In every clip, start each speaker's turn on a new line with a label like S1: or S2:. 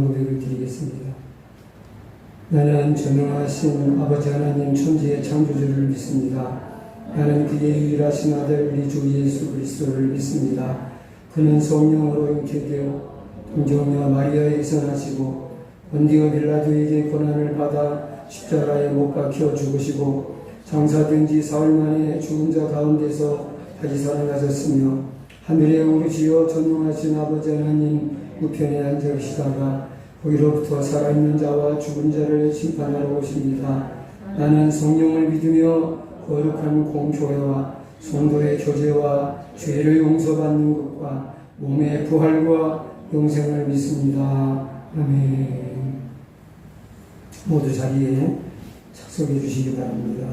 S1: 고백을 드리겠습니다. 나는 전능하신 아버지 하나님 천지의 창조주를 믿습니다. 나는 그의 유일하신 아들 우리 주 예수 그리스도를 믿습니다. 그는 성령으로 잉태되어 동정녀 마리아에게서 나시고 본디오 빌라도에게 고난을 받아 십자가에 못 박혀 죽으시고 장사된 지 사흘 만에 죽은 자 가운데서 다시 살아나셨으며 하늘에 오르시어 전능하신 아버지 하나님 우편에 앉아 계시다가 거기로부터 살아있는 자와 죽은 자를 심판하러 오십니다. 나는 성령을 믿으며 거룩한 공교회와 성도의 교제와 죄를 용서받는 것과 몸의 부활과 영생을 믿습니다. 아멘. 모두 자리에 착석해 주시기 바랍니다.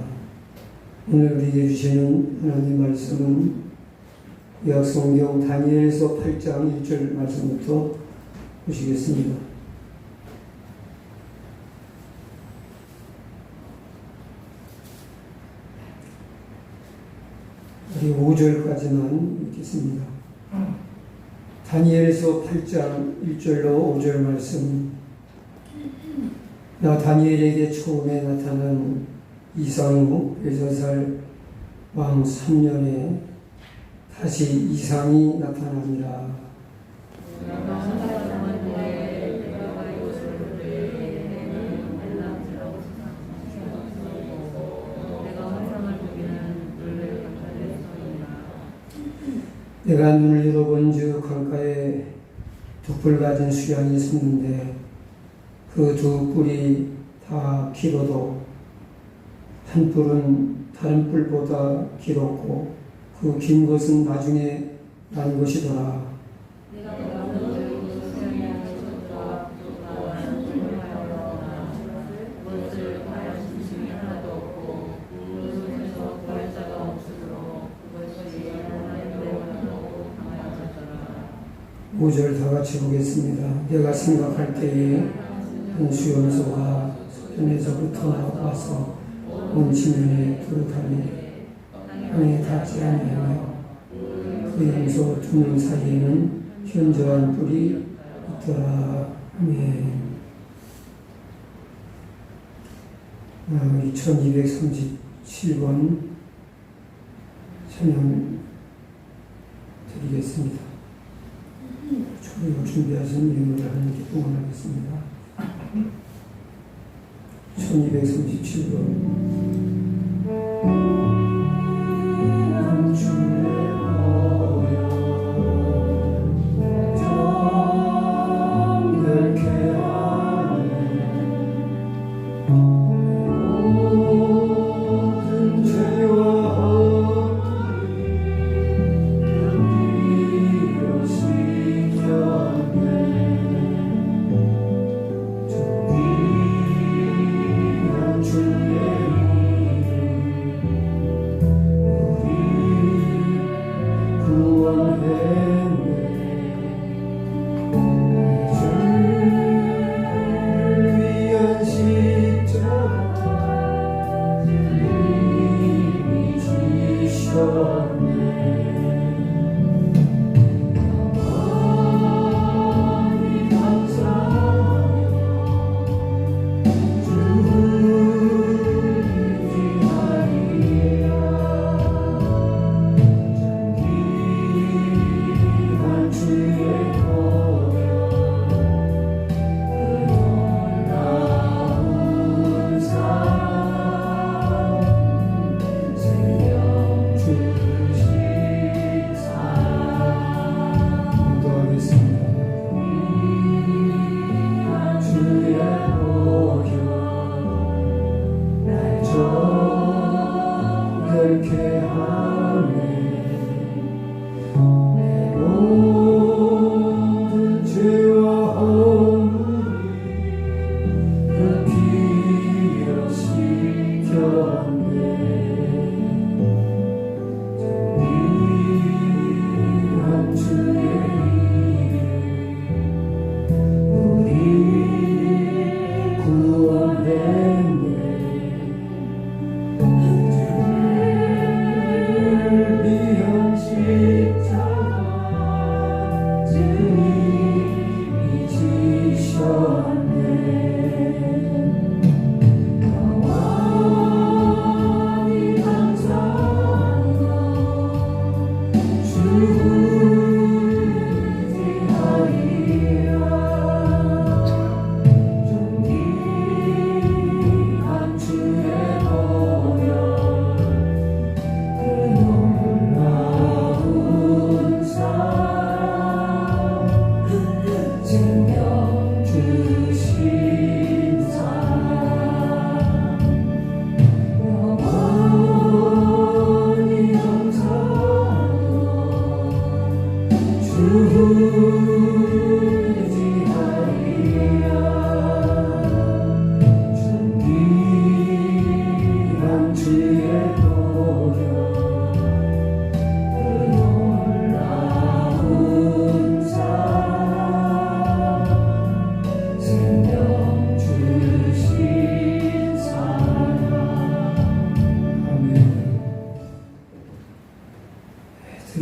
S1: 오늘 우리에게 주시는 하나님 말씀은 구약성경 다니엘서 8장 1절 말씀부터 보시겠습니다. 우리 5절까지만 읽겠습니다. 다니엘서 8장 1절로 5절 말씀. 나 다니엘에게 처음에 나타난 이상 후 벨사살 왕 3년에 다시 이상이 나타나니라. 내가 눈을 열어본즉 강가에 두 뿔 가진 수양이 섰는데 그 두 뿔이 다 길어도 한 뿔은 다른 뿔보다 길었고 그 긴 것은 나중에 난 것이더라. 오절 다 같이 보겠습니다. 내가 생각할 때에 한 수염소가 서편에서부터 와서 온 지면에 두루다니 땅에 닿지 아니하며 그 염소 두 명 사이에는 현저한 뿔이 있더라. 아멘. 2237번 찬양 드리겠습니다. 초를 준비하신 예물을 하나님께 봉헌하겠습니다. 1237번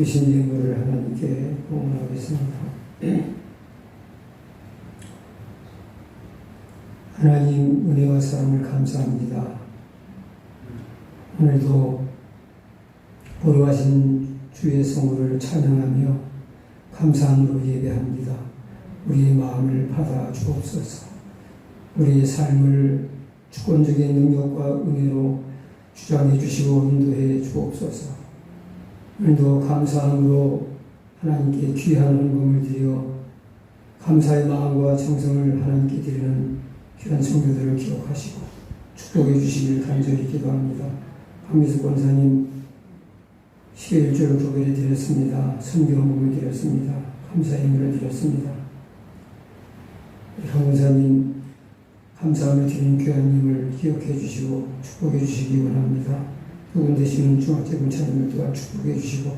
S1: 들으신 예물을 하나님께 봉헌하겠습니다. 하나님 은혜와 사랑을 감사합니다. 오늘도 보러하신 주의 성호를 찬양하며 감사함으로 예배합니다. 우리의 마음을 받아 주옵소서. 우리의 삶을 주권적인 능력과 은혜로 주장해 주시고 인도해 주옵소서. 오늘도 감사함으로 하나님께 귀한 헌금을 드려 감사의 마음과 정성을 하나님께 드리는 귀한 성도들을 기억하시고 축복해 주시길 간절히 기도합니다. 박미숙 권사님 11절 교배를 드렸습니다. 선교 헌금을 드렸습니다. 감사의 예물을 드렸습니다. 강 권사님 감사함을 드리는 귀한님을 기억해 주시고 축복해 주시기 원합니다. 그분 되시는 중학제군 차님을 또한 축복해 주시고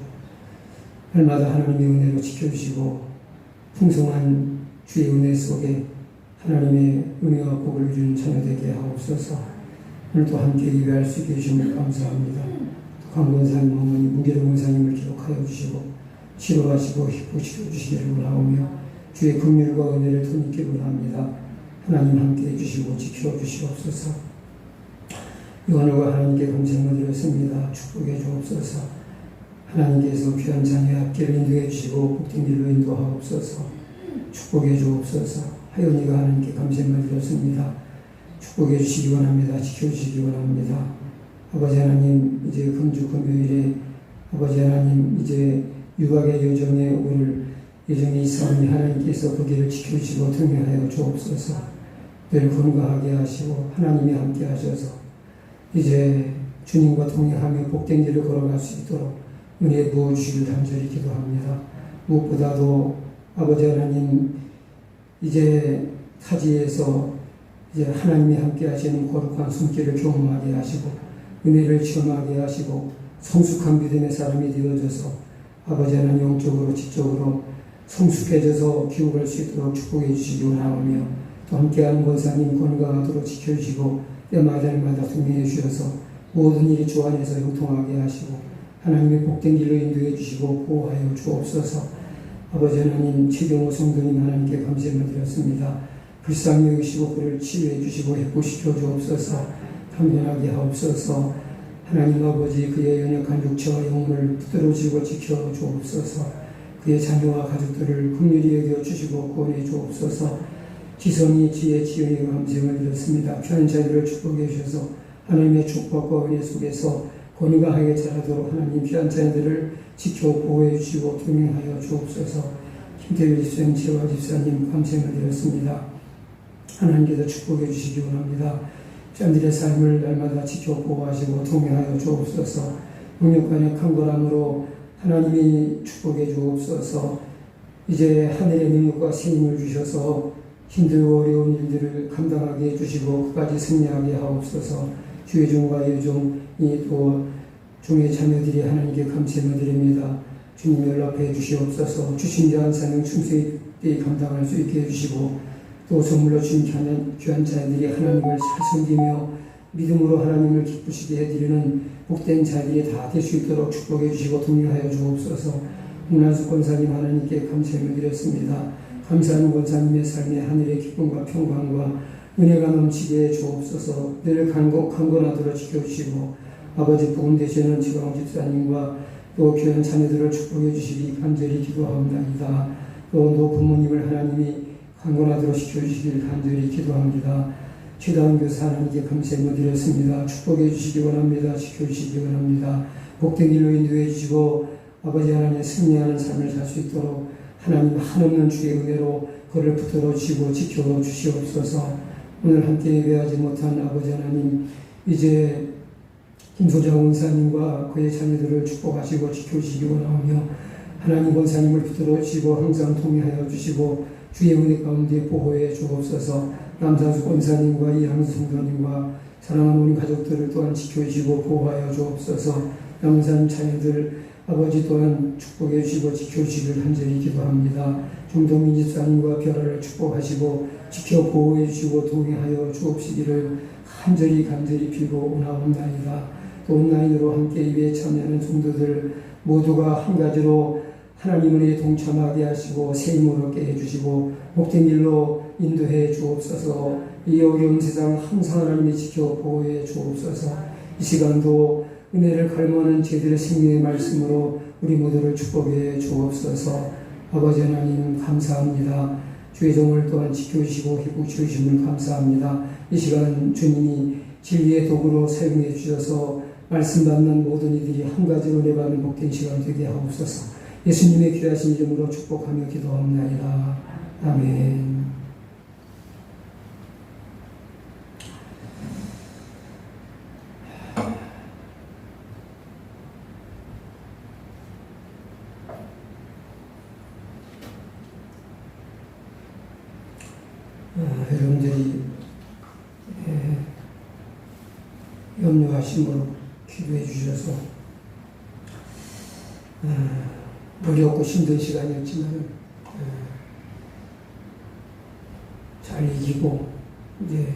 S1: 날마다 하나님의 은혜로 지켜주시고 풍성한 주의 은혜 속에 하나님의 은혜와 복을 누리는 자녀 되게 하옵소서. 오늘도 함께 예배할 수 있게 해주심을 감사합니다. 강권사님 어머니 문계룡 권사님을 기록하여 주시고 치료하시고 희복시켜 주시기를 원하오며 주의 긍휼과 은혜를 더입게 원합니다. 하나님 함께 해주시고 지켜주시옵소서. 요한과 하나님께 감사를 드렸습니다. 축복해 주옵소서. 하나님께서 귀한 자녀의 앞길을 인도해 주시고 복된 길로 인도하옵소서. 축복해 주옵소서. 하연이가 하나님께 감사를 드렸습니다. 축복해 주시기 원합니다. 지켜주시기 원합니다. 아버지 하나님 이제 금주 금요일에 아버지 하나님 이제 유학의 여정에 오를 예정에 있사오니 하나님께서 그 길을 지켜주시고 등행하여 주옵소서. 늘 건강하게 하시고 하나님이 함께 하셔서 이제 주님과 동행하며 복된 길을 걸어갈 수 있도록 은혜 부어주시길 간절히 기도합니다. 무엇보다도 아버지 하나님 이제 타지에서 이제 하나님이 함께 하시는 거룩한 손길을 경험하게 하시고 은혜를 체험하게 하시고 성숙한 믿음의 사람이 되어져서 아버지 하나님 영적으로 지적으로 성숙해져서 기록할 수 있도록 축복해 주시기 원하오며 또 함께하는 권사님 건강하도록 지켜주시고 때마다 동행해 주셔서 모든 일이 주 안에서 형통하게 하시고 하나님의 복된 길로 인도해 주시고 보호하여 주옵소서. 아버지 하나님 최경호 성도님 하나님께 감사를 드렸습니다. 불쌍히 여기시고 그를 치유해 주시고 회복시켜 주옵소서. 편변하게 하옵소서. 하나님 아버지 그의 연약한 육체와 영혼을 붙들어지고 지켜 주옵소서. 그의 자녀와 가족들을 긍휼히 여겨 주시고 구원해 주옵소서. 지성이 지혜 지연이 감사를 드렸습니다. 귀한 자들을 축복해 주셔서 하나님의 축복과 은혜 속에서 건강하게 자라도록 하나님 귀한 자들을 지켜 보호해 주시고 동행하여 주옵소서. 김태일 집사님, 재화 집사님 감사를 드렸습니다. 하나님께서 축복해 주시기 원합니다. 자들의 삶을 날마다 지켜 보호하시고 동행하여 주옵소서. 능력간의 강건함으로 하나님이 축복해 주옵소서. 이제 하늘의 능력과 세임을 주셔서 힘들고 어려운 일들을 감당하게 해주시고 끝까지 승리하게 하옵소서. 주의 종과 여종이 또 종의 자녀들이 하나님께 감사를 드립니다. 주님 연락해 주시옵소서. 주신 자 한 사명 충성히 감당할 수 있게 해주시고 또 선물로 주신 귀한 자들이 하나님을 잘 섬기며 믿음으로 하나님을 기쁘시게 해드리는 복된 자들이 다 될 수 있도록 축복해 주시고 동행하여 주옵소서. 문한숙 권사님 하나님께 감사를 드렸습니다. 감사하는 권사님의 삶에 하늘의 기쁨과 평강과 은혜가 넘치게 주옵소서. 늘 강건하도록 지켜주시고 아버지 복음 되시는 지광 집사님과 또 귀한 자녀들을 축복해 주시기 간절히 기도합니다. 또 부모님을 하나님이 강건하도록 지켜주시길 간절히 기도합니다. 최다운 교사 하나님께 감사를 드렸습니다. 축복해 주시기 원합니다. 지켜주시기 원합니다. 복된 길로 인도해 주시고 아버지 하나님 승리하는 삶을 살 수 있도록 하나님 한없는 주의 은혜로 그를 붙들어 주시고 지켜 주시옵소서. 오늘 함께 예배하지 못한 아버지 하나님 이제 김소자 원사님과 그의 자녀들을 축복하시고 지켜주시기 원하오며 하나님 원사님을 붙들어 주시고 항상 동행하여 주시고 주의 은혜 가운데 보호해 주옵소서. 남산수 권사님과 이항수 성도님과 사랑하는 우리 가족들을 또한 지켜주시고 보호하여 주옵소서. 남산님 자녀들 아버지 또한 축복해 주시고 지켜주시길 간절히 기도합니다. 정동민 집사님과 별아를 축복하시고 지켜 보호해 주시고 동행하여 주옵시기를 간절히 비고 원하옵나이다. 또 온라인으로 함께 예배에 참여하는 성도들 모두가 한 가지로 하나님 은혜에 동참하게 하시고 새 힘을 얻게 해주시고 복된 길로 인도해 주옵소서. 이 어려운 세상 항상 하나님이 지켜 보호해 주옵소서. 이 시간도 은혜를 갈망하는 제들의 생명의 말씀으로 우리 모두를 축복해 주옵소서. 아버지 하나님 감사합니다. 주의 종을 또한 지켜주시고 회복 주심을 감사합니다. 이 시간 주님이 진리의 도구로 사용해 주셔서 말씀 받는 모든 이들이 한 가지로 내받는 복된 시간 되게 하옵소서. 예수님의 귀하신 이름으로 축복하며 기도합나이다. 아멘. 여러분들이 염려하심으로 기도해 주셔서 어렵고 힘든 시간이었지만 잘 이기고 이제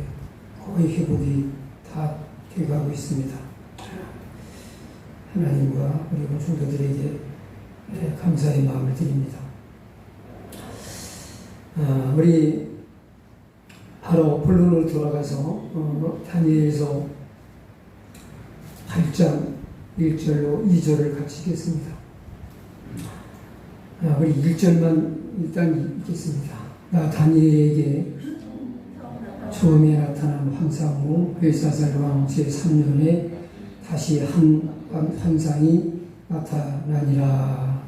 S1: 거의 회복이 다 돼가고 있습니다. 하나님과 그리고 성도들에게 감사의 마음을 드립니다. 우리 바로 본론으로 돌아가서 다니엘서 8장 1절로 2절을 같이 읽겠습니다. 우리 1절만 일단 읽겠습니다. 나 다니엘에게 처음에 나타난 환상 후 벨사살 왕 제3년에 다시 한 환상이 나타나니라.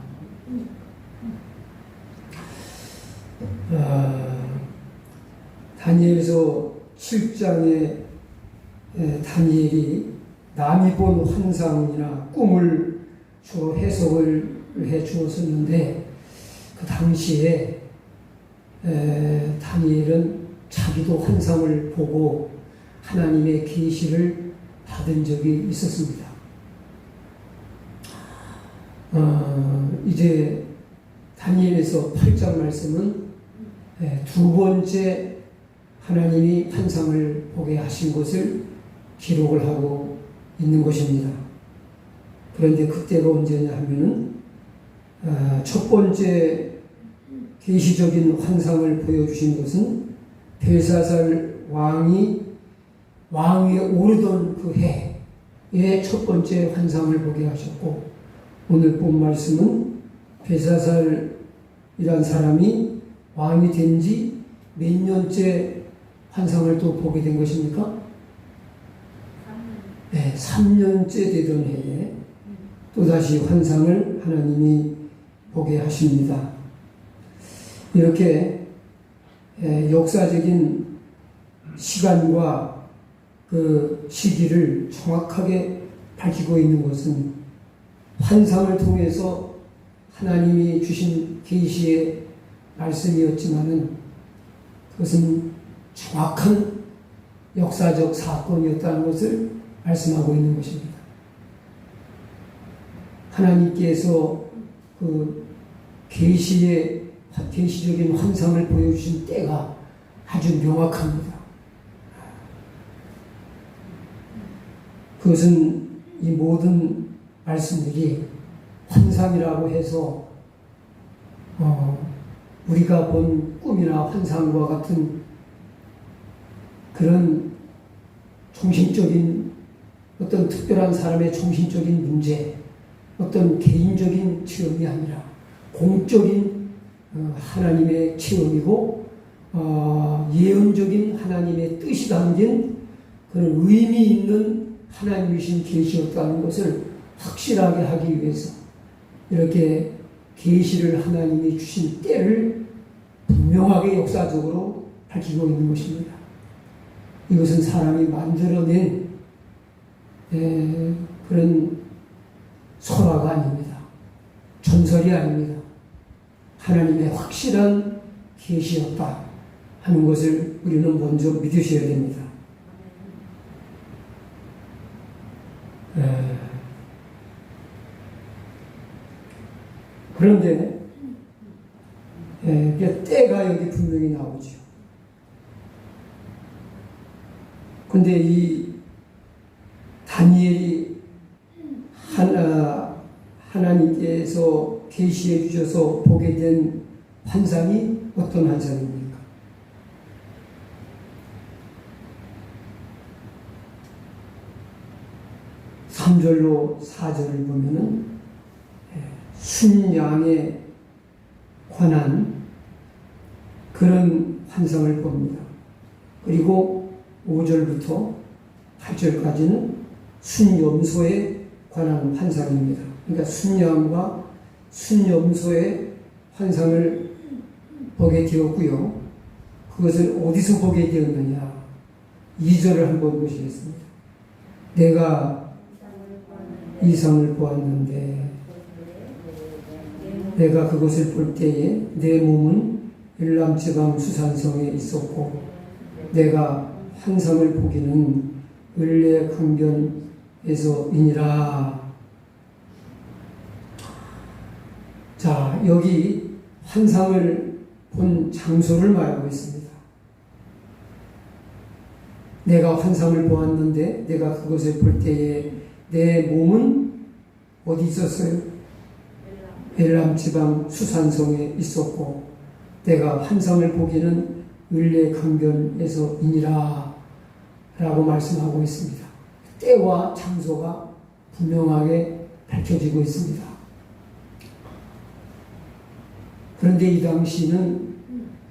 S1: 다니엘서 7장에 다니엘이 남이 본 환상이나 꿈을 주로 해석을 해 주었었는데 그 당시에 다니엘은 자기도 환상을 보고 하나님의 계시를 받은 적이 있었습니다. 이제 다니엘에서 8장 말씀은 두 번째 하나님이 환상을 보게 하신 것을 기록을 하고 있는 것입니다. 그런데 그때가 언제냐 하면은 첫 번째 계시적인 환상을 보여주신 것은 벨사살 왕이 왕위에 오르던 그 해의 첫 번째 환상을 보게 하셨고, 오늘 본 말씀은 벨사살이란 사람이 왕이 된 지 몇 년째 환상을 또 보게 된 것입니까? 3년째 되던 해에 또다시 환상을 하나님이 보게 하십니다. 이렇게 역사적인 시간과 그 시기를 정확하게 밝히고 있는 것은 환상을 통해서 하나님이 주신 계시의 말씀이었지만은 그것은 정확한 역사적 사건이었다는 것을 말씀하고 있는 것입니다. 하나님께서 그 계시적인 환상을 보여주신 때가 아주 명확합니다. 그것은 이 모든 말씀들이 환상이라고 해서 우리가 본 꿈이나 환상과 같은 그런 정신적인 어떤 특별한 사람의 정신적인 문제, 어떤 개인적인 체험이 아니라 공적인 하나님의 체험이고 예언적인 하나님의 뜻이 담긴 그런 의미 있는 하나님이신 계시였다는 것을 확실하게 하기 위해서 이렇게 계시를 하나님이 주신 때를 분명하게 역사적으로 밝히고 있는 것입니다. 이것은 사람이 만들어낸 그런 설화가 아닙니다. 전설이 아닙니다. 하나님의 확실한 계시였다 하는 것을 우리는 먼저 믿으셔야 됩니다. 그런데 때가 여기 분명히 나오죠. 근데 이 다니엘이 다니엘에서 계시해 주셔서 보게 된 환상이 어떤 환상입니까? 3절로 4절을 보면은 순양에 관한 그런 환상을 봅니다. 그리고 5절부터 8절까지는 순염소에 관한 환상입니다. 그러니까 순양과 순염소의 환상을 보게 되었고요. 그것을 어디서 보게 되었느냐? 2절을 한번 보시겠습니다. 내가 이상을 보았는데 내가 그것을 볼 때에 내 몸은 엘람 지방 수산성에 있었고 내가 환상을 보기는 을레 강변에서이니라. 자, 여기 환상을 본 장소를 말하고 있습니다. 내가 환상을 보았는데 내가 그것을 볼 때에 내 몸은 어디 있었어요? 엘람 지방 수산성에 있었고 내가 환상을 보기는 을레 강변에서이니라 라고 말씀하고 있습니다. 때와 장소가 분명하게 밝혀지고 있습니다. 그런데 이 당시는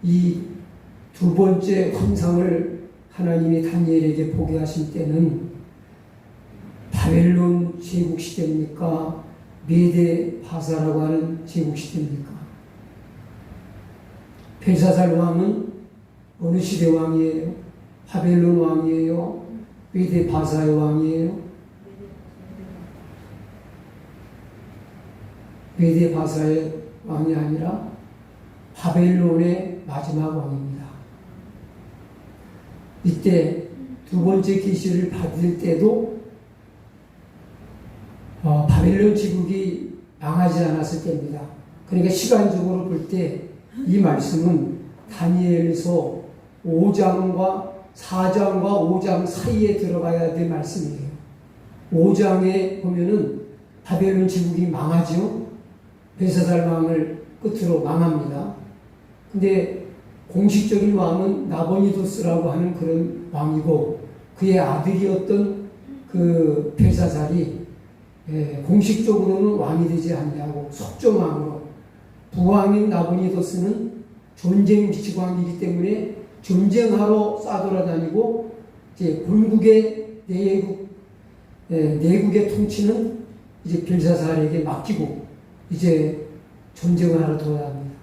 S1: 이 두 번째 환상을 하나님이 다니엘에게 보게 하신 때는 바벨론 제국 시대입니까? 메데 바사라고 하는 제국 시대입니까? 벨사살 왕은 어느 시대 왕이에요? 바벨론 왕이에요? 메데 바사의 왕이에요? 메데 바사의 왕이 아니라 바벨론의 마지막 왕입니다. 이때 두 번째 계시를 받을 때도 바벨론 제국이 망하지 않았을 때입니다. 그러니까 시간적으로 볼 때 이 말씀은 다니엘서 5장과 4장과 5장 사이에 들어가야 될 말씀이에요. 5장에 보면은 바벨론 제국이 망하죠. 벨사살 왕을 끝으로 망합니다. 근데 공식적인 왕은 나보니도스라고 하는 그런 왕이고 그의 아들이었던 그 벨사살이 공식적으로는 왕이 되지 않냐고 속정왕으로 부왕인 나보니도스는 전쟁 지치왕이기 때문에 전쟁하러 싸돌아다니고 이제 본국의 내국의 통치는 이제 벨사살에게 맡기고 이제 전쟁을 하러 돌아갑니다.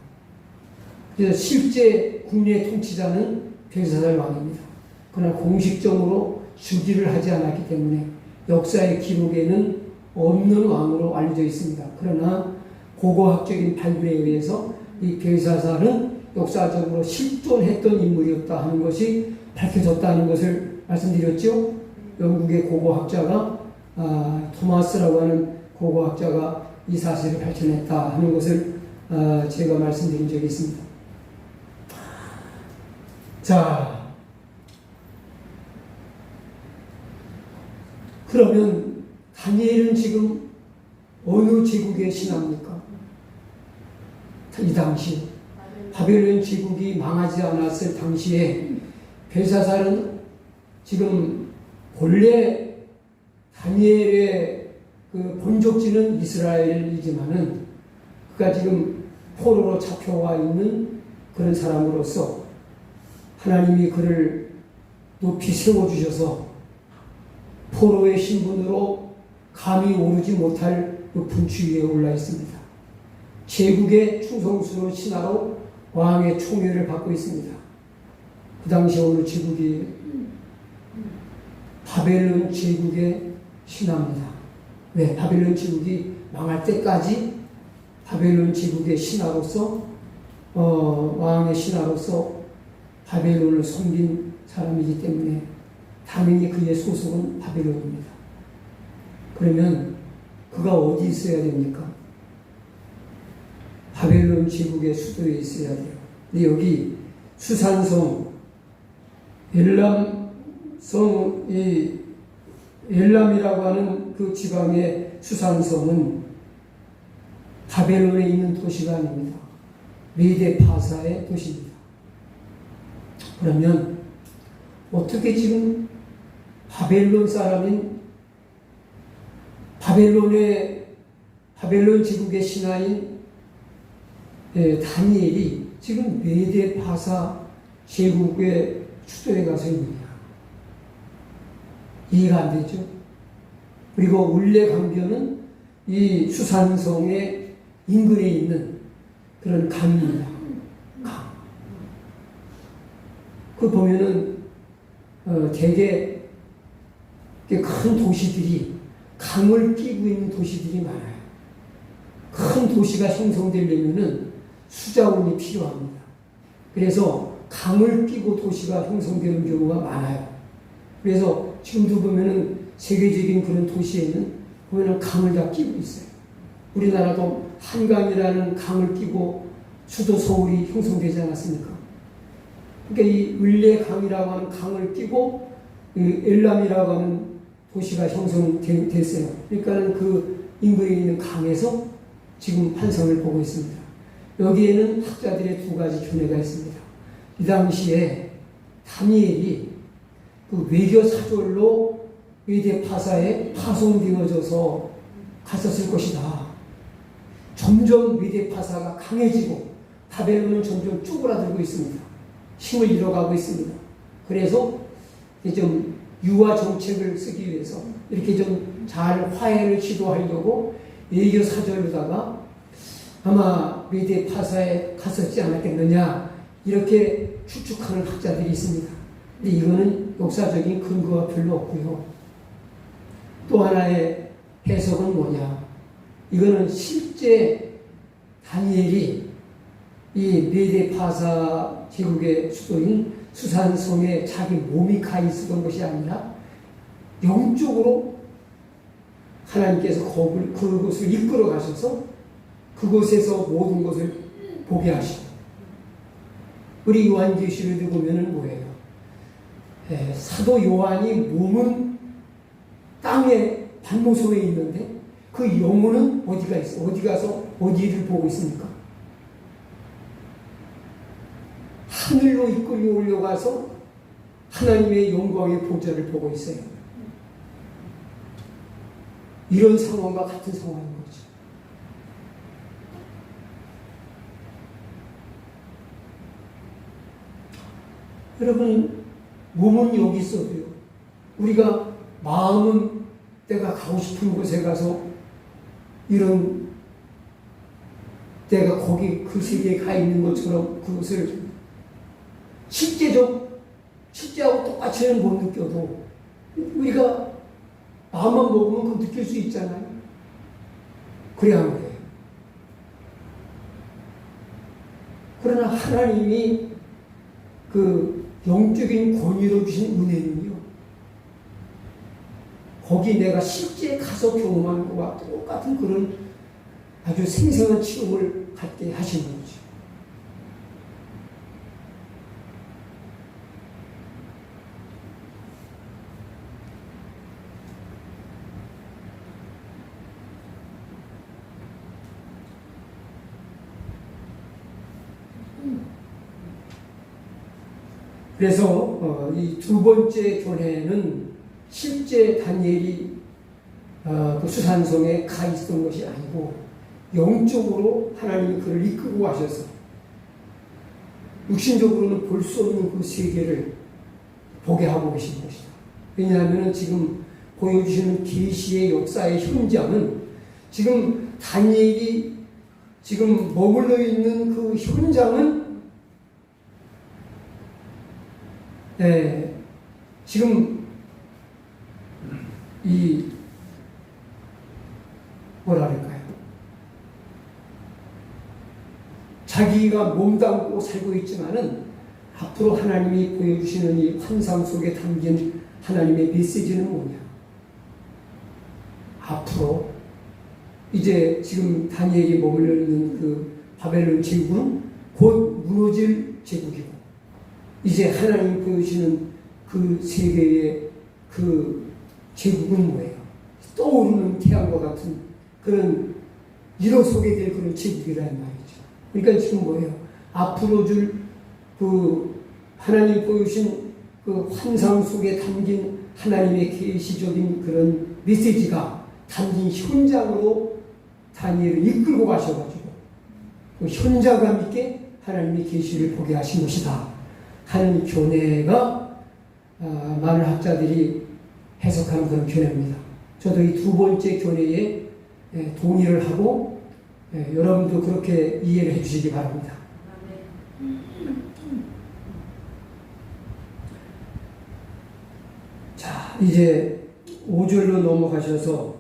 S1: 그래서 실제 국내 통치자는 벨사살 왕입니다. 그러나 공식적으로 즉위를 하지 않았기 때문에 역사의 기록에는 없는 왕으로 알려져 있습니다. 그러나 고고학적인 발굴에 의해서 이 벨사살은 역사적으로 실존했던 인물이었다 하는 것이 밝혀졌다는 것을 말씀드렸죠. 영국의 고고학자가 토마스라고 하는 고고학자가 이 사실을 밝혀냈다 하는 것을 제가 말씀드린 적이 있습니다. 자, 그러면 다니엘은 지금 어느 제국에 신합니까? 이 당시 바벨론 제국이 망하지 않았을 당시에 벨사살은 지금 본래 다니엘의 그 본적지는 이스라엘이지만은 그가 지금 포로로 잡혀와 있는 그런 사람으로서 하나님이 그를 높이 세워주셔서 포로의 신분으로 감히 오르지 못할 높은 지위에 올라 있습니다. 제국의 충성스러운 신하로 왕의 총애를 받고 있습니다. 그 당시 어느 제국이 바벨론 제국의 신하입니다. 왜? 바벨론 제국이 망할 때까지 바벨론 제국의 신하로서 왕의 신하로서 바벨론을 섬긴 사람이기 때문에 당연히 그의 소속은 바벨론입니다. 그러면 그가 어디 있어야 됩니까? 바벨론 제국의 수도에 있어야 돼요. 근데 여기 수산성, 엘람이라고 하는 그 지방의 수산성은 바벨론에 있는 도시가 아닙니다. 메데 파사의 도시입니다. 그러면 어떻게 지금 바벨론 사람인 바벨론 제국의 신하인 다니엘이 지금 메데 파사 제국의 수도에 가서 있느냐? 이해가 안 되죠? 그리고 울레강변은 이 수산성의 인근에 있는 그런 강입니다. 강. 그 보면은 되게 큰 도시들이 강을 끼고 있는 도시들이 많아요. 큰 도시가 형성되려면은 수자원이 필요합니다. 그래서 강을 끼고 도시가 형성되는 경우가 많아요. 그래서 지금도 보면은 세계적인 그런 도시에는 보면은 강을 다 끼고 있어요. 우리나라도 한강이라는 강을 끼고 수도 서울이 형성되지 않았습니까? 그러니까 이 을레강이라고 하는 강을 끼고 엘람이라고 하는 도시가 형성됐어요. 그러니까는 그 인근에 있는 강에서 지금 환상을 보고 있습니다. 여기에는 학자들의 두 가지 견해가 있습니다. 이 당시에 다니엘이 그 외교 사절로 메데 파사에 파송되어져서 갔었을 것이다. 점점 메데 파사가 강해지고 바벨론은 점점 쪼그라들고 있습니다. 힘을 잃어가고 있습니다. 그래서 좀 유화 정책을 쓰기 위해서 이렇게 좀 잘 화해를 시도하려고 외교 사절로다가 아마 메데 파사에 갔었지 않았겠느냐 이렇게 추측하는 학자들이 있습니다. 근데 이거는 역사적인 근거가 별로 없고요. 또 하나의 해석은 뭐냐? 이거는 실제 다니엘이 이 메데 파사 제국의 수도인 수산성에 자기 몸이 가 있었던 것이 아니라 영적으로 하나님께서 그곳을 이끌어 가셔서 그곳에서 모든 것을 보게 하시고, 우리 요한계시록에 보면은 뭐예요? 사도 요한이 몸은 땅에 반모섬에 있는데 그 영혼은 어디가 있어? 어디 가서 어디를 보고 있습니까? 하늘로 이끌려 올려가서 하나님의 영광의 보좌를 보고 있어요. 이런 상황과 같은 상황인 거죠. 여러분, 몸은 여기 있어도요, 우리가 마음은 내가 가고 싶은 곳에 가서 이런 내가 거기 그 세계에 가 있는 것처럼 그것을 실제하고 똑같이는 못 느껴도 우리가 마음만 먹으면 그거 느낄 수 있잖아요. 그래야 하는 거예요. 그러나 하나님이 그 영적인 권위로 주신 은혜는요, 거기 내가 실제 가서 경험하는 것과 똑같은 그런 아주 생생한 체험을 갖게 하시는 거죠. 그래서 이 두 번째 견해는 실제 다니엘이 그 수산성에 가 있었던 것이 아니고 영적으로 하나님이 그를 이끌고 가셔서 육신적으로는 볼 수 없는 그 세계를 보게 하고 계신 것이다. 왜냐하면 지금 보여주시는 계시의 역사의 현장은 지금 다니엘이 지금 머물러 있는 그 현장은 지금 이 뭐라 그럴까요? 자기가 몸담고 살고 있지만은 앞으로 하나님이 보여주시는 이 환상 속에 담긴 하나님의 메시지는 뭐냐? 앞으로 이제 지금 다니엘이 머물러 있는 그 바벨론 제국은 곧 무너질 제국이고, 이제 하나님이 보여주시는 그 세계의 그 제국은 뭐예요? 떠오르는 태양과 같은 그런 일어서게 될 그런 제국이라는 말이죠. 그러니까 지금 뭐예요? 앞으로 줄 그 하나님 보여주신 그 환상 속에 담긴 하나님의 계시적인 그런 메시지가 담긴 현장으로 다니엘을 이끌고 가셔가지고 그 현장감 있게 하나님의 계시를 보게 하신 것이다 하는 교내가 많은 학자들이 해석하는 그런 교내입니다. 저도 이 두 번째 교내에 동의를 하고 여러분도 그렇게 이해를 해주시기 바랍니다. 자, 이제 5절로 넘어가셔서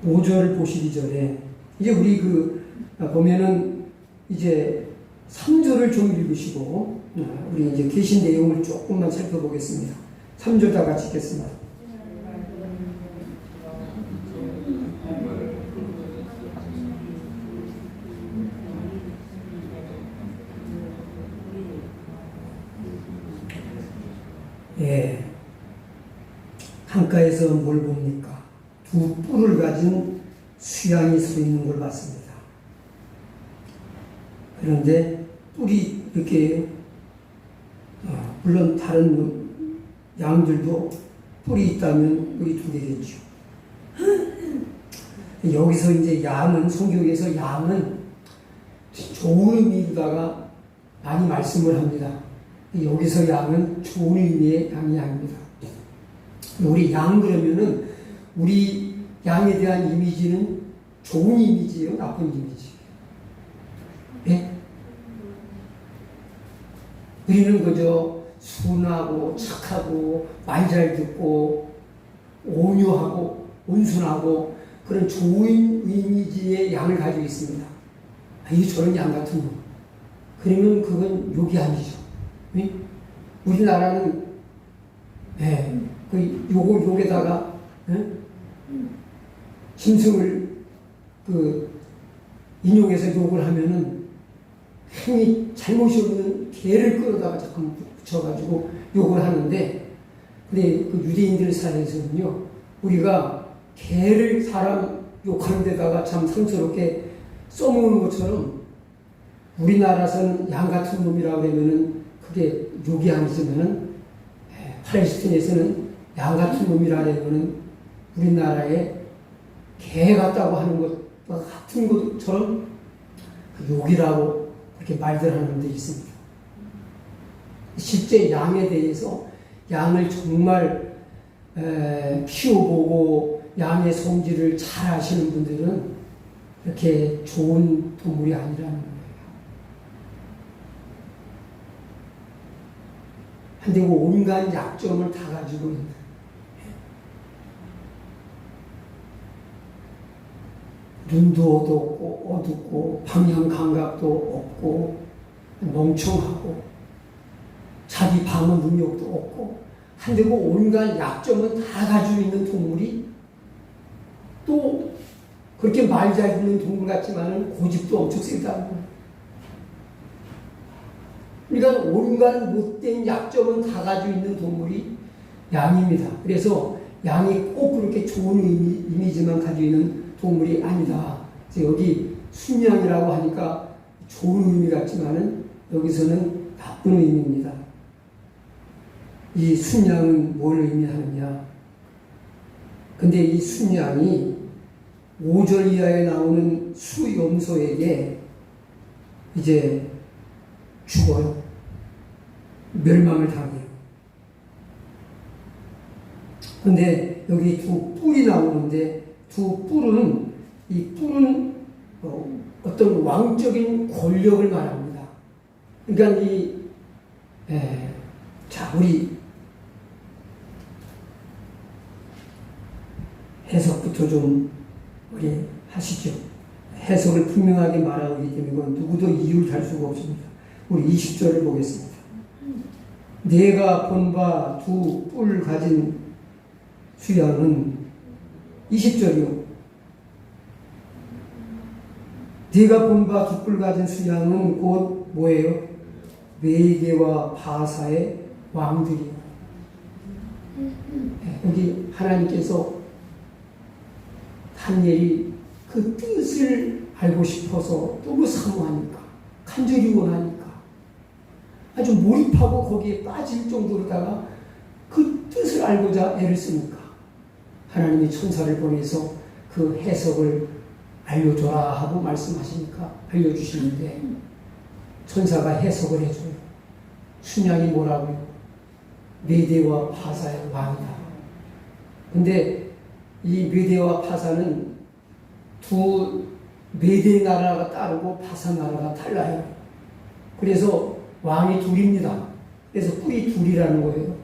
S1: 5절 보시기 전에 이제 우리 보면은 이제 3절을 좀 읽으시고 우리 이제 계신 내용을 조금만 살펴보겠습니다. 3절 다 같이 읽겠습니다. 예, 강가에서 뭘 봅니까? 두 뿔을 가진 수양이 서 있는 걸 봤습니다. 그런데 뿔이 이렇게 물론 다른 양들도 뿔이 있다면 뿔이 두 개겠죠. 여기서 이제 양은 성경에서 양은 좋은 의미로다가 많이 말씀을 합니다. 여기서 양은 좋은 의미의 양이 아닙니다. 우리 양 그러면은 우리 양에 대한 이미지는 좋은 이미지예요, 나쁜 이미지? 예? 우리는 그저 순하고 착하고 말 잘 듣고 온유하고 온순하고 그런 좋은 이미지의 양을 가지고 있습니다. 이 저런 양 같은 거. 그러면 그건 욕이 아니죠. 우리나라는 욕에다가 짐승을 인용해서 욕을 하면은 행위 잘못이 없는 개를 끌어다가 자꾸 붙여가지고 욕을 하는데, 근데 그 유대인들 사이에서는요, 우리가 개를 사람 욕하는 데다가 참 상스럽게 써먹는 것처럼 우리나라에서는 양 같은 놈이라고 하면은 그게 욕이 아니지만은 팔레스틴에서는 양 같은 놈이라 하면은 우리나라에 개 같다고 하는 것과 같은 것처럼 욕이라고 그렇게 말들 하는 데 있습니다. 실제 양에 대해서 양을 정말 키워보고 양의 성질을 잘 아시는 분들은 이렇게 좋은 동물이 아니라는 거예요. 근데 온갖 약점을 다 가지고 있는, 눈도 어둡고 어둡고 방향 감각도 없고 멍청하고 자기 방어 능력도 없고 한데고 온갖 약점은 다 가지고 있는 동물이 또 그렇게 말 잘 듣는 동물 같지만은 고집도 엄청 세다는 거예요. 그러니까 온갖 못된 약점은 다 가지고 있는 동물이 양입니다. 그래서 양이 꼭 그렇게 좋은 이미지만 가지고 있는 동물이 아니다. 여기 순양이라고 하니까 좋은 의미 같지만은 여기서는 나쁜 의미입니다. 이 순양은 뭘 의미하느냐? 근데 이 순양이 5절 이하에 나오는 수염소에게 이제 죽어요. 멸망을 당해요. 근데 여기 두 뿔이 나오는데 두 뿔은, 이 뿔은 어떤 왕적인 권력을 말합니다. 그러니까 우리 해석부터 좀 우리 하시죠. 해석을 분명하게 말하기 때문에 이건 누구도 이유를 달 수가 없습니다. 우리 20절을 보겠습니다. 내가 본 바 두 뿔 가진 수양은 20절이요. 네가 본 바 두 뿔 가진 수양은 곧 뭐예요? 메기와 바사의 왕들이요. 여기 하나님께서 다니엘이 그 뜻을 알고 싶어서 너무 사모하니까, 간절히 원하니까 아주 몰입하고 거기에 빠질 정도로다가 그 뜻을 알고자 애를 쓰니까 하나님이 천사를 보내서 그 해석을 알려줘라 하고 말씀하시니까 알려주시는데 천사가 해석을 해줘요. 순양이 뭐라고요? 메대와 파사의 왕이다. 근데 이 메대와 파사는 두 메대 나라가 따르고 파사 나라가 달라요. 그래서 왕이 둘입니다. 그래서 뿔이 둘이라는 거예요.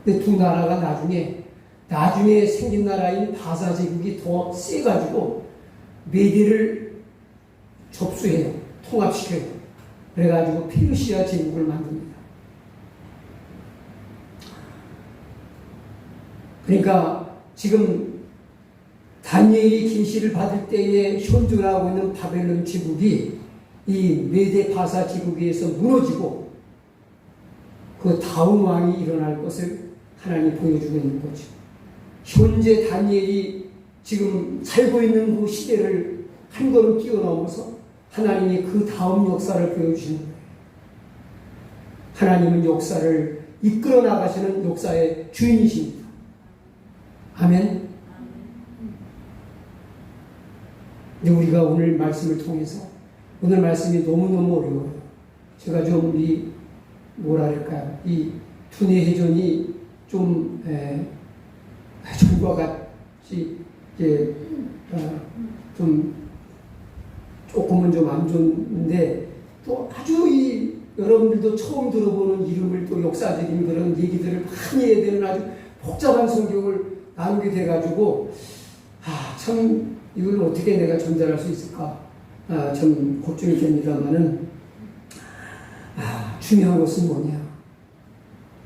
S1: 근데 두 나라가 나중에 생긴 나라인 바사 제국이 더 세가지고 메대를 접수해요. 통합시켜요. 그래가지고 페르시아 제국을 만듭니다. 그러니까 지금 다니엘이 계시를 받을 때에 현존하고 있는 바벨론 제국이 이 메대 바사 제국에서 무너지고 그 다음 왕이 일어날 것을 하나님이 보여주고 있는 거죠. 현재 다니엘이 지금 살고 있는 그 시대를 한 걸음 뛰어넘어서 하나님이 그 다음 역사를 보여주시는 거예요. 하나님은 역사를 이끌어 나가시는 역사의 주인이십니다. 아멘. 근데 우리가 오늘 말씀을 통해서 오늘 말씀이 너무너무 어려워요. 제가 좀 이 두뇌 회전이 좀 전과 같이 좀 조금은 좀 안 좋은데 또 아주 여러분들도 처음 들어보는 이름을 또 역사적인 그런 얘기들을 많이 해야 되는 아주 복잡한 성경을 나누게 돼가지고 참 이걸 어떻게 내가 전달할 수 있을까 참 걱정이 됩니다만은 중요한 것은 뭐냐,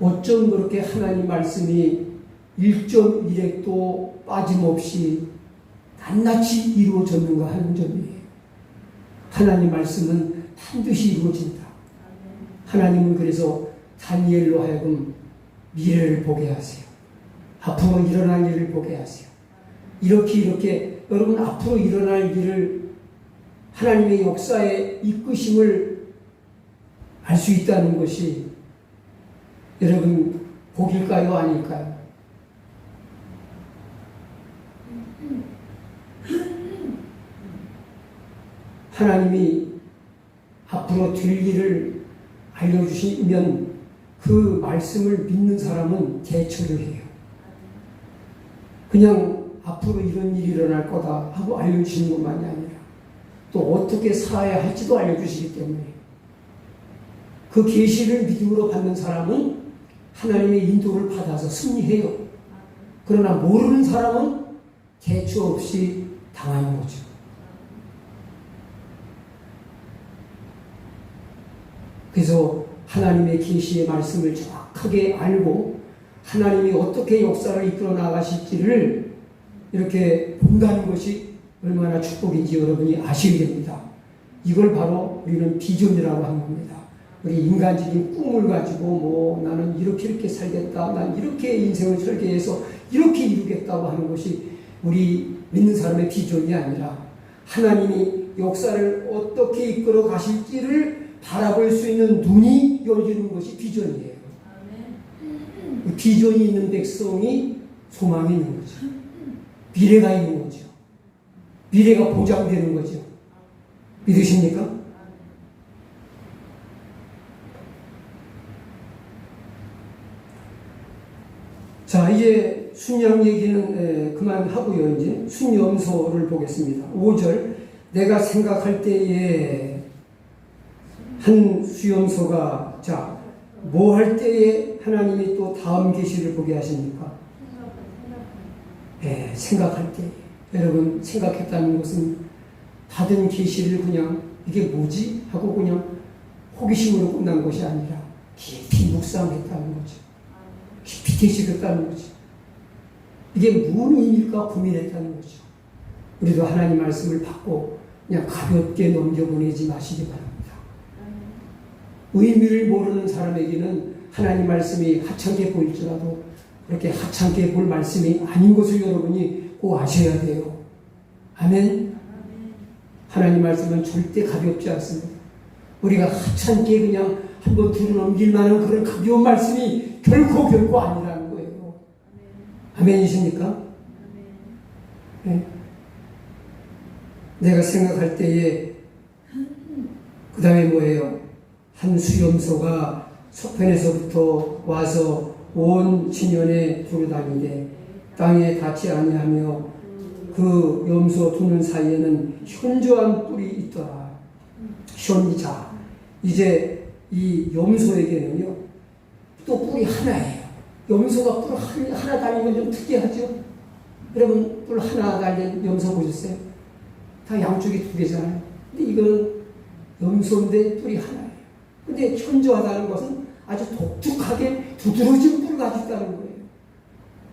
S1: 어쩜 그렇게 하나님 말씀이 1.1핵도 빠짐없이 낱낱이 이루어졌는가 하는 점이에요. 하나님 말씀은 반드시 이루어진다. 하나님은 그래서 다니엘로 하여금 미래를 보게 하세요. 앞으로 일어날 일을 보게 하세요. 이렇게 여러분 앞으로 일어날 일을 하나님의 역사의 이끄심을 알 수 있다는 것이 여러분 복일까요? 아닐까요? 하나님이 앞으로 될 일을 알려주시면 그 말씀을 믿는 사람은 대처를 해요. 그냥 앞으로 이런 일이 일어날 거다 하고 알려주시는 것만이 아니라 또 어떻게 살아야 할지도 알려주시기 때문에 그 계시를 믿음으로 받는 사람은 하나님의 인도를 받아서 승리해요. 그러나 모르는 사람은 대처 없이 당하는 거죠. 그래서 하나님의 계시의 말씀을 정확하게 알고 하나님이 어떻게 역사를 이끌어 나가실지를 이렇게 본다는 것이 얼마나 축복인지 여러분이 아셔야 됩니다. 이걸 바로 우리는 비전이라고 하는 겁니다. 우리 인간적인 꿈을 가지고 나는 이렇게 살겠다, 난 이렇게 인생을 설계해서 이렇게 이루겠다고 하는 것이 우리 믿는 사람의 비전이 아니라 하나님이 역사를 어떻게 이끌어 가실지를 바라볼 수 있는 눈이 열리는 것이 비전이에요. 비전이 있는 백성이 소망이 있는 거죠. 미래가 있는 거죠. 미래가 보장되는 거죠. 믿으십니까? 자, 이제 순양 얘기는 그만하고요. 이제 순염소를 보겠습니다. 5절, 내가 생각할 때에 한 수염소가, 자, 뭐 할 때에 하나님이 또 다음 계시를 보게 하십니까? 생각할 때. 여러분, 생각했다는 것은 받은 계시를 그냥 이게 뭐지? 하고 그냥 호기심으로 끝난 것이 아니라 깊이 묵상했다는 거죠. 깊이 계시겠다는 거죠. 이게 무슨 의미일까 고민했다는 거죠. 우리도 하나님 말씀을 받고 그냥 가볍게 넘겨보내지 마시기 바랍니다. 의미를 모르는 사람에게는 하나님 말씀이 하찮게 보일지라도 그렇게 하찮게 볼 말씀이 아닌 것을 여러분이 꼭 아셔야 돼요. 아멘. 하나님 말씀은 절대 가볍지 않습니다. 우리가 하찮게 그냥 한번 들어넘길 만한 그런 가벼운 말씀이 결코 아니라는 거예요. 아멘이십니까? 네. 내가 생각할 때에 그 다음에 뭐예요? 한 수염소가 서편에서부터 와서 온 진연에 두루다니되 땅에 닿지 아니하며 그 염소 두는 사이에는 현저한 뿔이 있더라. 자, 이제 이 염소에게는요 또 뿔이 하나예요. 염소가 뿔 하나 달린 건 좀 특이하죠. 여러분 뿔 하나 달린 염소 보셨어요? 다 양쪽이 두 개잖아요. 근데 이거는 염소인데 뿔이 하나예요. 근데 현저하다는 것은 아주 독특하게 두드러진 뿔을 가지고 있다는 거예요.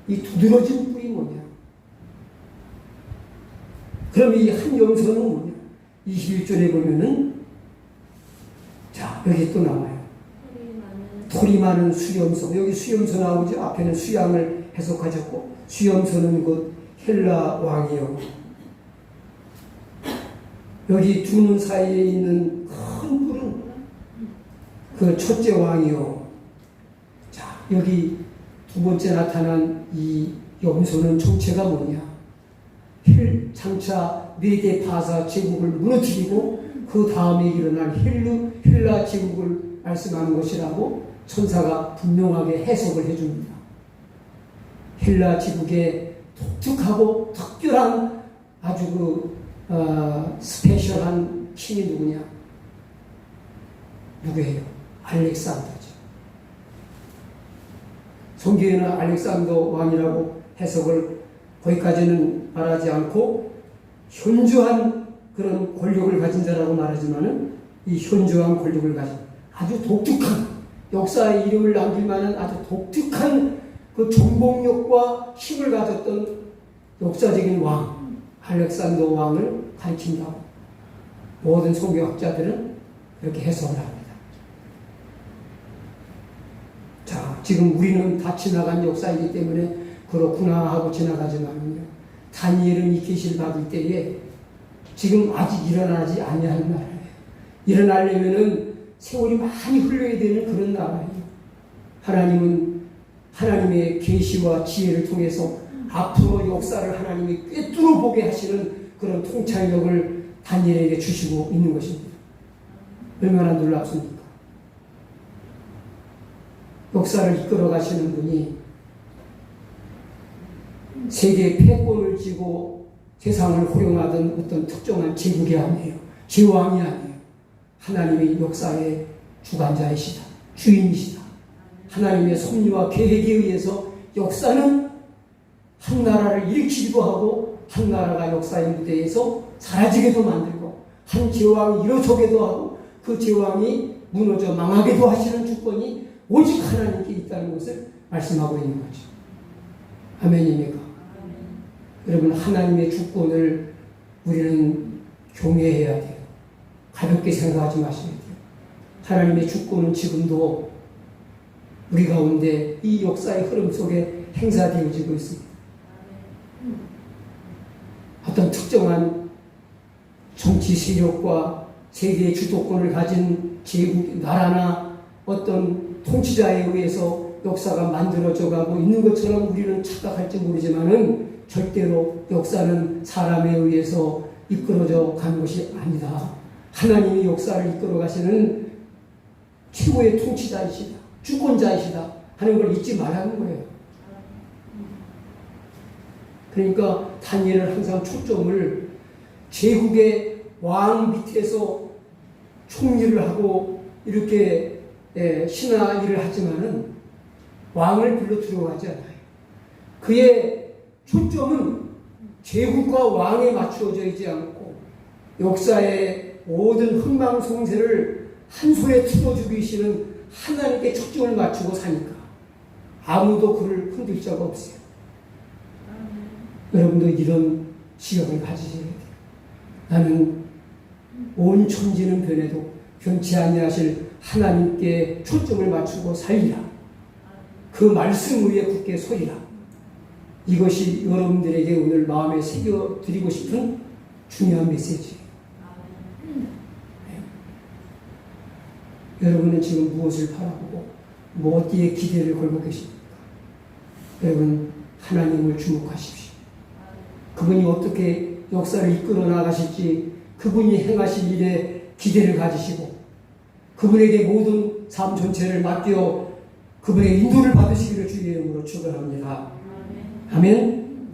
S1: 이 두드러진 뿔이 뭐냐? 그럼 이 한 염소는 뭐냐? 21절에 보면은 자 여기 또 나와요. 털이 많은 수염소. 여기 수염소 나오죠. 앞에는 수양을 해석하셨고 수염소는 곧 헬라 왕이요. 여기 두 눈 사이에 있는 큰 뿔은 그 첫째 왕이요. 자 여기 두 번째 나타난 이 염소는 정체가 뭐냐? 장차 메데 파사 제국을 무너뜨리고 그 다음에 일어날 헬라 제국을 말씀하는 것이라고 천사가 분명하게 해석을 해줍니다. 헬라 제국의 독특하고 특별한 아주 스페셜한 킹이 누구냐? 누구예요? 알렉산더죠. 성경에는 알렉산더 왕이라고 해석을 거기까지는 말하지 않고 현저한 그런 권력을 가진 자라고 말하지만은 이 현저한 권력을 가진 아주 독특한 역사의 이름을 남길 만한 아주 독특한 그 정복력과 힘을 가졌던 역사적인 왕 알렉산더 왕을 가리킨다고 모든 성경학자들은 그렇게 해석을 합니다. 자, 지금 우리는 다 지나간 역사이기 때문에 그렇구나 하고 지나가지만요. 다니엘은 이 계시를 받을 때에 지금 아직 일어나지 아니한 나라예요. 일어나려면은 세월이 많이 흘러야 되는 그런 나라예요. 하나님은 하나님의 계시와 지혜를 통해서 앞으로 역사를 하나님이 꿰뚫어 보게 하시는 그런 통찰력을 다니엘에게 주시고 있는 것입니다. 얼마나 놀랍습니까? 역사를 이끌어 가시는 분이 세계의 패권을 쥐고 세상을 호령하던 어떤 특정한 제국이 아니에요. 제왕이 아니에요. 하나님의 역사의 주관자이시다. 주인이시다. 하나님의 섭리와 계획에 의해서 역사는 한 나라를 일으키기도 하고 한 나라가 역사의 무대에서 사라지게도 만들고 한 제왕이 일어서게도 하고 그 제왕이 무너져 망하게도 하시는 주권이 오직 하나님께 있다는 것을 말씀하고 있는 거죠. 아멘입니까? 여러분 하나님의 주권을 우리는 경외해야 돼요. 가볍게 생각하지 마셔야 돼요. 하나님의 주권은 지금도 우리 가운데 이 역사의 흐름 속에 행사되어지고 있습니다. 어떤 특정한 정치 세력과 세계의 주도권을 가진 제국, 나라나 어떤 통치자에 의해서 역사가 만들어져 가고 있는 것처럼 우리는 착각할지 모르지만은 절대로 역사는 사람에 의해서 이끌어져 가는 것이 아니다. 하나님이 역사를 이끌어 가시는 최고의 통치자이시다. 주권자이시다 하는 걸 잊지 말라는 거예요. 그러니까 다니엘은 항상 초점을 제국의 왕 밑에서 총리를 하고 이렇게 신하 일을 하지만은 왕을 별로 두려워하지 않아요. 그의 초점은 제국과 왕에 맞추어져 있지 않고 역사의 모든 흥망성쇠를 한 손에 틀어주고 계시는 하나님께 초점을 맞추고 사니까 아무도 그를 흔들 자가 없어요. 여러분도 이런 시각을 가지셔야 돼요. 나는 온 천지는 변해도 변치 아니하실 하나님께 초점을 맞추고 살리라. 그 말씀 위에 굳게 서리라. 이것이 여러분들에게 오늘 마음에 새겨드리고 싶은 중요한 메시지예요. 여러분은 지금 무엇을 바라보고 뭐 어디에 기대를 걸고 계십니까? 여러분, 하나님을 주목하십시오. 그분이 어떻게 역사를 이끌어 나가실지, 그분이 행하실 일에 기대를 가지시고 그분에게 모든 삶 전체를 맡겨 그분의 인도를 받으시기를 주의 이름으로 축원합니다. 아멘.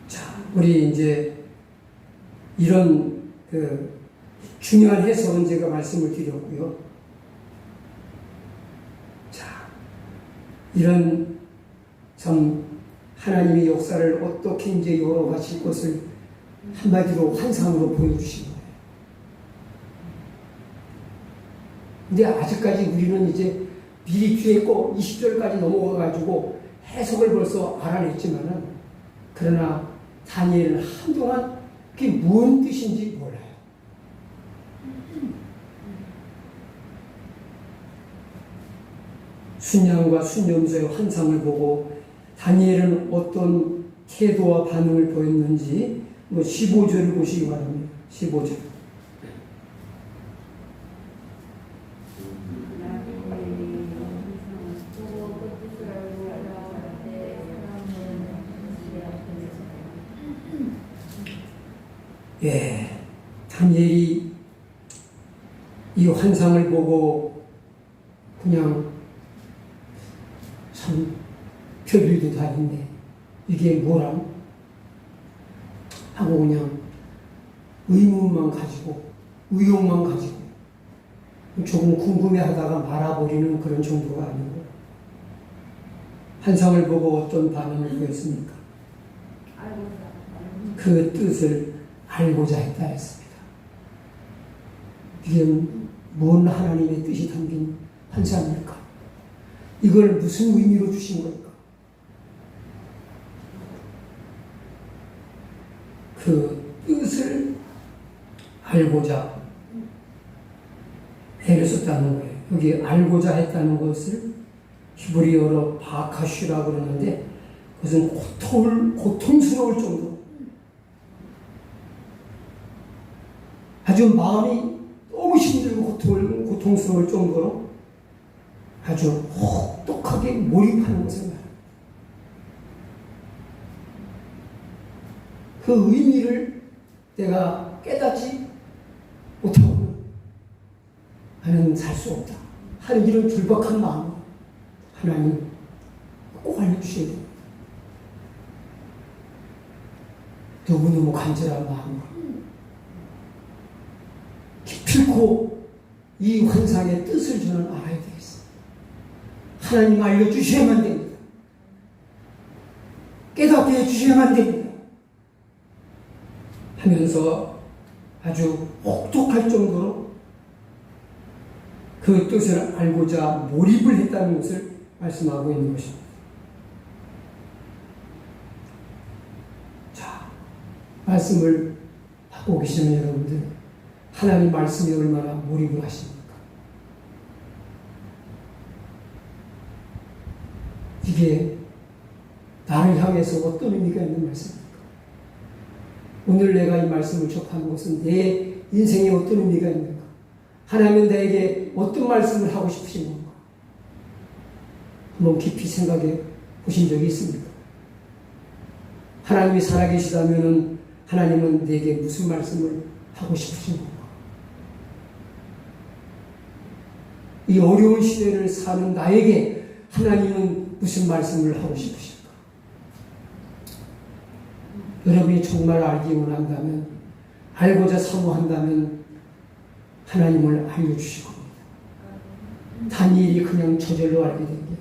S1: 자, 우리 이제 이런 중요한 해석은 제가 말씀을 드렸고요. 자, 이런 참 하나님의 역사를 어떻게 이제 열어가실 것을 한마디로 환상으로 보여주신 거예요. 근데 아직까지 우리는 이제 미리 뒤에 꼭 20절까지 넘어가가지고 해석을 벌써 알아냈지만은, 그러나 다니엘은 한동안 그게 무슨 뜻인지 몰라요. 순양과 순염소의 환상을 보고 다니엘은 어떤 태도와 반응을 보였는지 15절을 보시기 바랍니다. 15절. 예, 다니엘이 이 환상을 보고 그냥 참 별일도 다 있네, 이게 뭐람? 하고 그냥 의문만 가지고, 의욕만 가지고 조금 궁금해하다가 말아버리는 그런 정도가 아니고, 환상을 보고 어떤 반응을 보였습니까? 그 뜻을 알고자 했다 했습니다. 이게 뭔 하나님의 뜻이 담긴 환상일까? 이걸 무슨 의미로 주신 걸까? 그 뜻을 알고자 애를 썼다는 거예요. 여기 알고자 했다는 것을 히브리어로 바카슈라고 그러는데, 그것은 고통스러울 정도, 아주 마음이 너무 힘들고 고통스러울 정도로 아주 혹독하게 몰입하는 것을 말합니다. 그 의미를 내가 깨닫지 못하고 나는 살 수 없다 하는 이런 절박한 마음을 하나님 꼭 알려주셔야 됩니다. 너무너무 간절한 마음으로 기필코 이 환상의 뜻을 저는 알아야 되겠습니다. 하나님 알려주셔야만 됩니다. 깨닫게 해주셔야만 됩니다. 하면서 아주 혹독할 정도로 그 뜻을 알고자 몰입을 했다는 것을 말씀하고 있는 것입니다. 자, 말씀을 하고 계시는 여러분들, 하나님 말씀에 얼마나 몰입을 하십니까? 이게 나를 향해서 어떤 의미가 있는 말씀입니까? 오늘 내가 이 말씀을 접하는 것은 내 인생에 어떤 의미가 있는가? 하나님은 나에게 어떤 말씀을 하고 싶으신 건가? 한번 깊이 생각해 보신 적이 있습니까? 하나님이 살아계시다면 하나님은 내게 무슨 말씀을 하고 싶으신 건가? 이 어려운 시대를 사는 나에게 하나님은 무슨 말씀을 하고 싶으실까? 여러분이 정말 알기 원한다면, 알고자 사모한다면 하나님을 알려주실 겁니다. 다니엘이 그냥 저절로 알게 된 게 아니에요.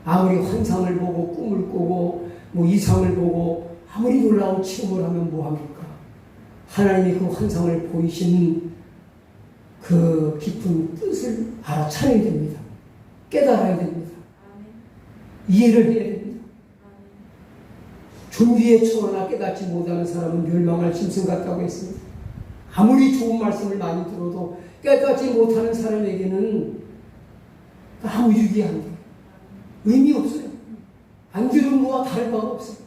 S1: 아무리 환상을 보고 꿈을 꾸고 이상을 보고 아무리 놀라운 체험을 하면 뭐합니까? 하나님이 그 환상을 보이신 그 깊은 뜻을 알아차려야 됩니다. 깨달아야 됩니다. 이해를 해야 됩니다. 존귀에 처하나 깨닫지 못하는 사람은 멸망할 짐승 같다고 했습니다. 아무리 좋은 말씀을 많이 들어도 깨닫지 못하는 사람에게는 아무 유익이 안 돼요. 의미 없어요. 안 들은 거와 다를 바가 없어요.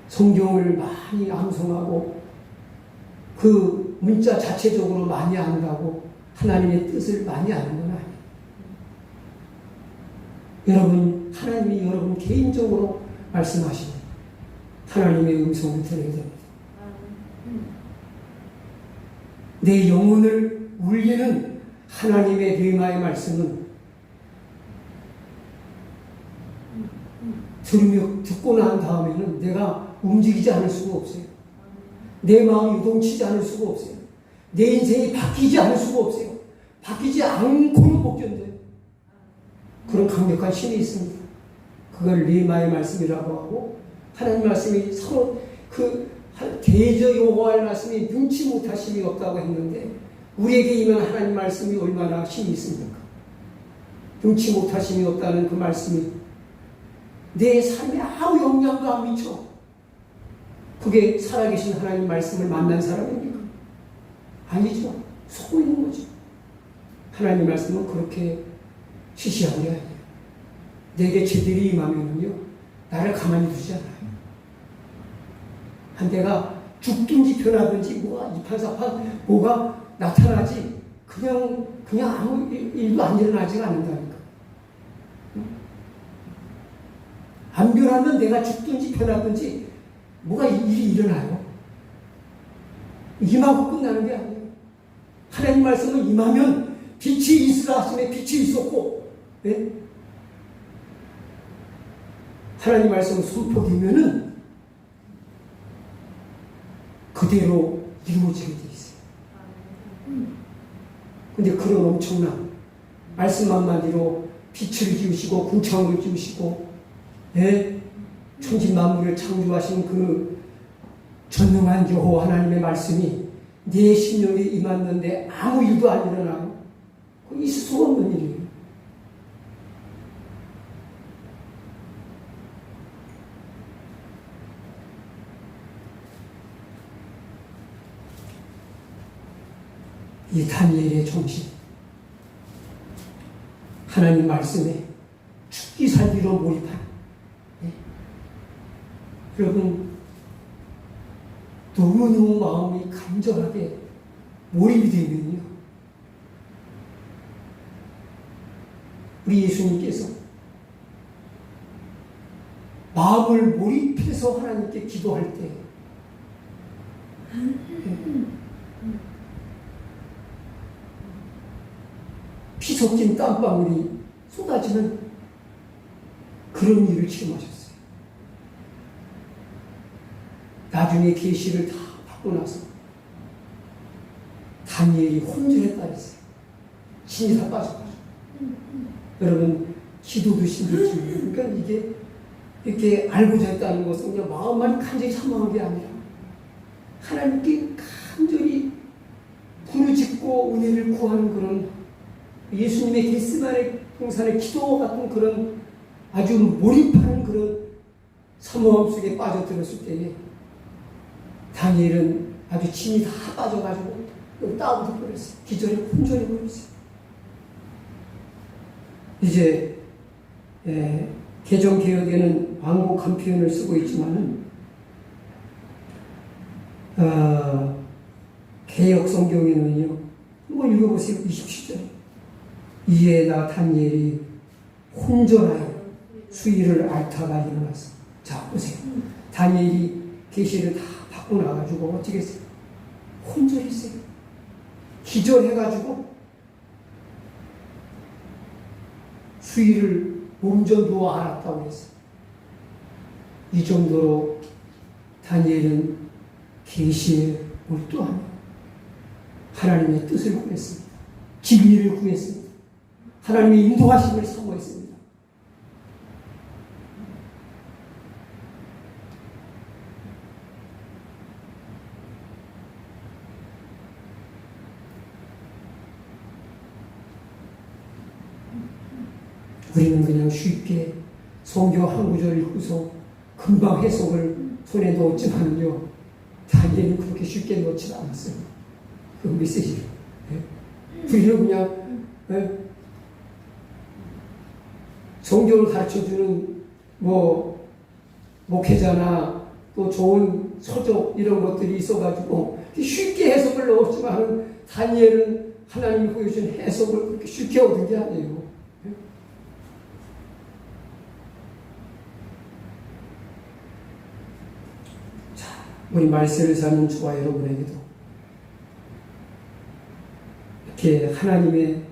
S1: 성경을 많이 암송하고 그 문자 자체적으로 많이 안다고 하나님의 뜻을 많이 아는 건 아니에요. 여러분, 하나님이 여러분 개인적으로 말씀하시는 하나님의 음성을 들어야 됩니다. 내 영혼을 울리는 하나님의 르마의 말씀은 듣고 난 다음에는 내가 움직이지 않을 수가 없어요. 내 마음이 요동치지 않을 수가 없어요. 내 인생이 바뀌지 않을 수가 없어요. 바뀌지 않고는 못 견뎌요. 그런 강력한 힘이 있습니다. 그걸 르마의 말씀이라고 하고, 하나님 말씀이 서로 대저 여호와의 말씀이 눈치 못하심이 없다고 했는데, 우리에게 임한 하나님 말씀이 얼마나 힘이 있습니까? 눈치 못하심이 없다는 그 말씀이 내 삶에 아무 영향도 안 미쳐. 그게 살아계신 하나님 말씀을 만난 사람입니까? 아니죠. 속고 있는 거죠. 하나님 말씀은 그렇게 시시한 게 아니에요. 내게 죄들이 임하면요, 나를 가만히 두지 않아요. 한 대가 죽든지 변하든지 뭐가 이판사판 뭐가 나타나지 그냥 아무 일도 안 일어나지가 않는다니까. 안 변하면 내가 죽든지 변하든지 뭐가 일이 일어나요. 임하고 끝나는 게 아니에요. 하나님 말씀은 임하면 빛이 있으라 하심에 빛이 있었고, 네? 하나님 말씀을 선포되면은 그대로 이루어지게 돼 있어요. 근데 그런 엄청난 말씀 한마디로 빛을 지으시고 궁창을 지으시고, 네? 천지만물을 창조하신 그 전능한 여호와 하나님의 말씀이 내 심령에 임했는데 아무 일도 안 일어나요. 있을 수가 없는 일이에요. 이 다니엘의 정신, 하나님 말씀에 죽기 살기로 몰입한, 네. 여러분, 너무너무 마음이 간절하게 몰입이 되면요, 우리 예수님께서 마음을 몰입해서 하나님께 기도할 때, 피 섞인 땀방울이 쏟아지는 그런 일을 체험하셨어요. 나중에 계시를 다 받고 나서 다니엘이 혼절했다 했어요. 신이 다 빠져가지고. 여러분, 기도도 힘들지. 그러니까 이게 이렇게 알고자 했다는 것은 그냥 마음만 간절히 사모한 게 아니라 하나님께 간절히 부르짖고 은혜를 구하는 그런 예수님의 겟세마네 동산의 기도와 같은 그런 아주 몰입하는 그런 사모함 속에 빠져들었을 때에 다니엘은 아주 침이 다 빠져가지고 따뜻해 버렸어요. 기절에 혼절해 버렸어요. 이제 개정개혁에는 완곡한 표현을 쓰고 있지만은 개혁 성경에는요, 한번 읽어보세요. 27절. 이에 나 다니엘이 혼절하여 수위를 앓다가 일어나서. 자, 보세요. 다니엘이 계시를 다 받고 나가지고 어떻게 했어요? 혼절했어요. 기절해가지고 수위를 몸져 누워 앓았다고 했어요. 이 정도로 다니엘은 계시에 몰두하며 하나님의 뜻을 구했습니다. 진리를 구했습니다. 하나님의 인도하심을 사모했습니다. 우리는 그냥 쉽게 성경 한 구절 읽고서 금방 해석을 손에 넣었지만요, 다니엘은 그렇게 쉽게 넣지 않았어요. 그 메시지를. 우리는 그냥 성경을 가르쳐주는 뭐 목회자나 또 좋은 서적 이런 것들이 있어가지고 쉽게 해석을 넣었지만 다니엘은 하나님이 보여준 해석을 그렇게 쉽게 얻은 게 아니에요. 자, 우리 말세를 사는 저와 여러분에게도 이렇게 하나님의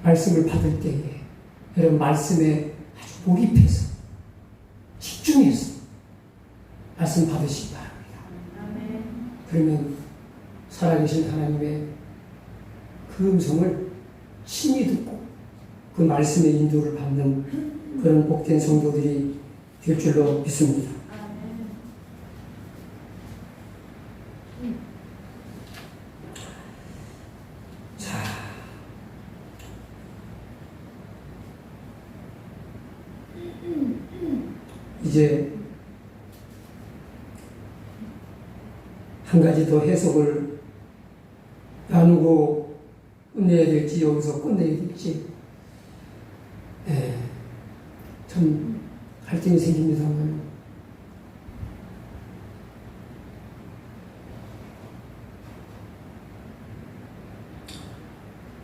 S1: 말씀을 받을 때에 여러분 말씀에 아주 몰입해서 집중해서 말씀 받으시기 바랍니다. 그러면 살아계신 하나님의 그 음성을 친히 듣고 그 말씀의 인도를 받는 그런 복된 성도들이 될 줄로 믿습니다. 자, 이제 한 가지 더 해석을 나누고 끝내야 될지 여기서 끝내야 될지 참 갈등이 생깁니다만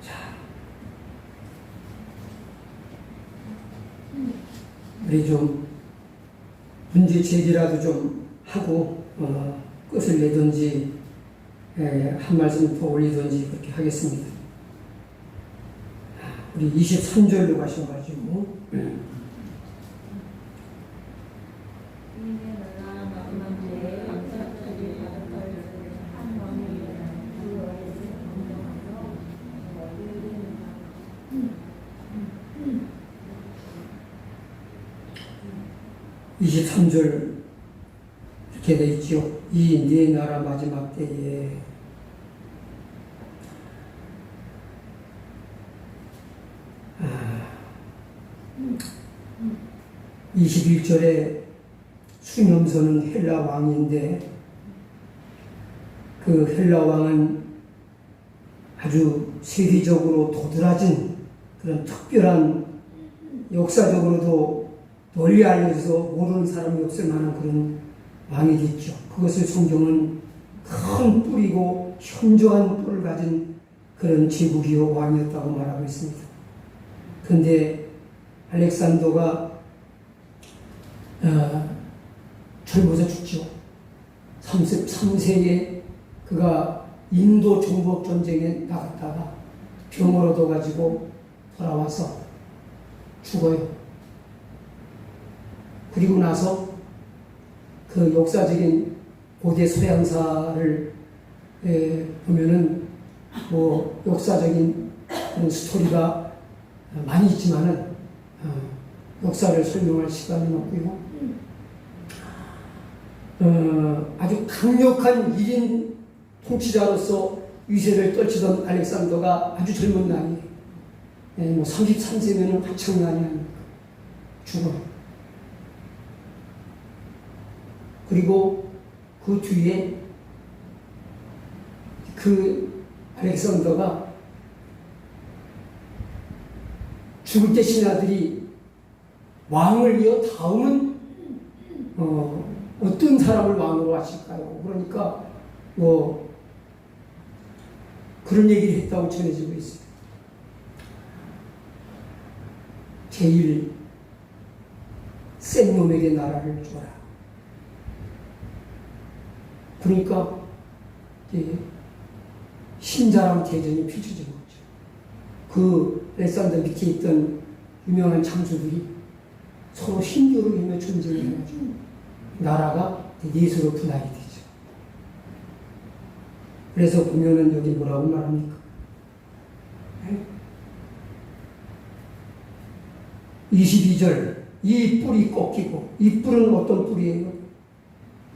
S1: 자, 우리 좀 문제 제기라도 좀 하고 끝을 내든지 한 말씀 더 올리든지 그렇게 하겠습니다. 우리 23절로 가셔가지고 (23절) 이렇게 되어 있죠. 이 네 나라 마지막 때에 21절에 수념서는 헬라 왕인데 그 헬라 왕은 아주 세계적으로 도드라진 그런 특별한 역사적으로도 널리 알려져서 모르는 사람이 없을 만한 그런 왕이 됐죠. 그것을 성경은 큰 뿔이고 현저한 뿔을 가진 그런 제국이요 왕이었다고 말하고 있습니다. 그런데 알렉산더가 젊어서 죽죠. 33세에 그가 인도 정복 전쟁에 나갔다가 병을 얻어가지고 돌아와서 죽어요. 그리고 나서 그 역사적인 고대 서양사를 보면은 뭐 역사적인 그런 스토리가 많이 있지만은 역사를 설명할 시간은 없고요. 아주 강력한 1인 통치자로서 위세를 떨치던 알렉산더가 아주 젊은 나이에 뭐 33세면은 한창 나이 아닙니까? 죽어요. 그리고 그 뒤에 그 알렉산더가 죽을 때 신하들이 왕을 이어 다음은 어떤 사람을 왕으로 하실까요? 그러니까 뭐 그런 얘기를 했다고 전해지고 있어요. 제일 센 놈에게 나라를 줘라. 그러니까 신자랑 대전이 펼쳐진 거죠. 그 알렉산더 밑에 있던 유명한 장수들이 서로 신교로 인해 전쟁을 해가지고 나라가 예수로 분할이 되죠. 그래서 보면은 여기 뭐라고 말합니까? 22절 이 뿔이 꺾이고, 이 뿔은 어떤 뿔이에요?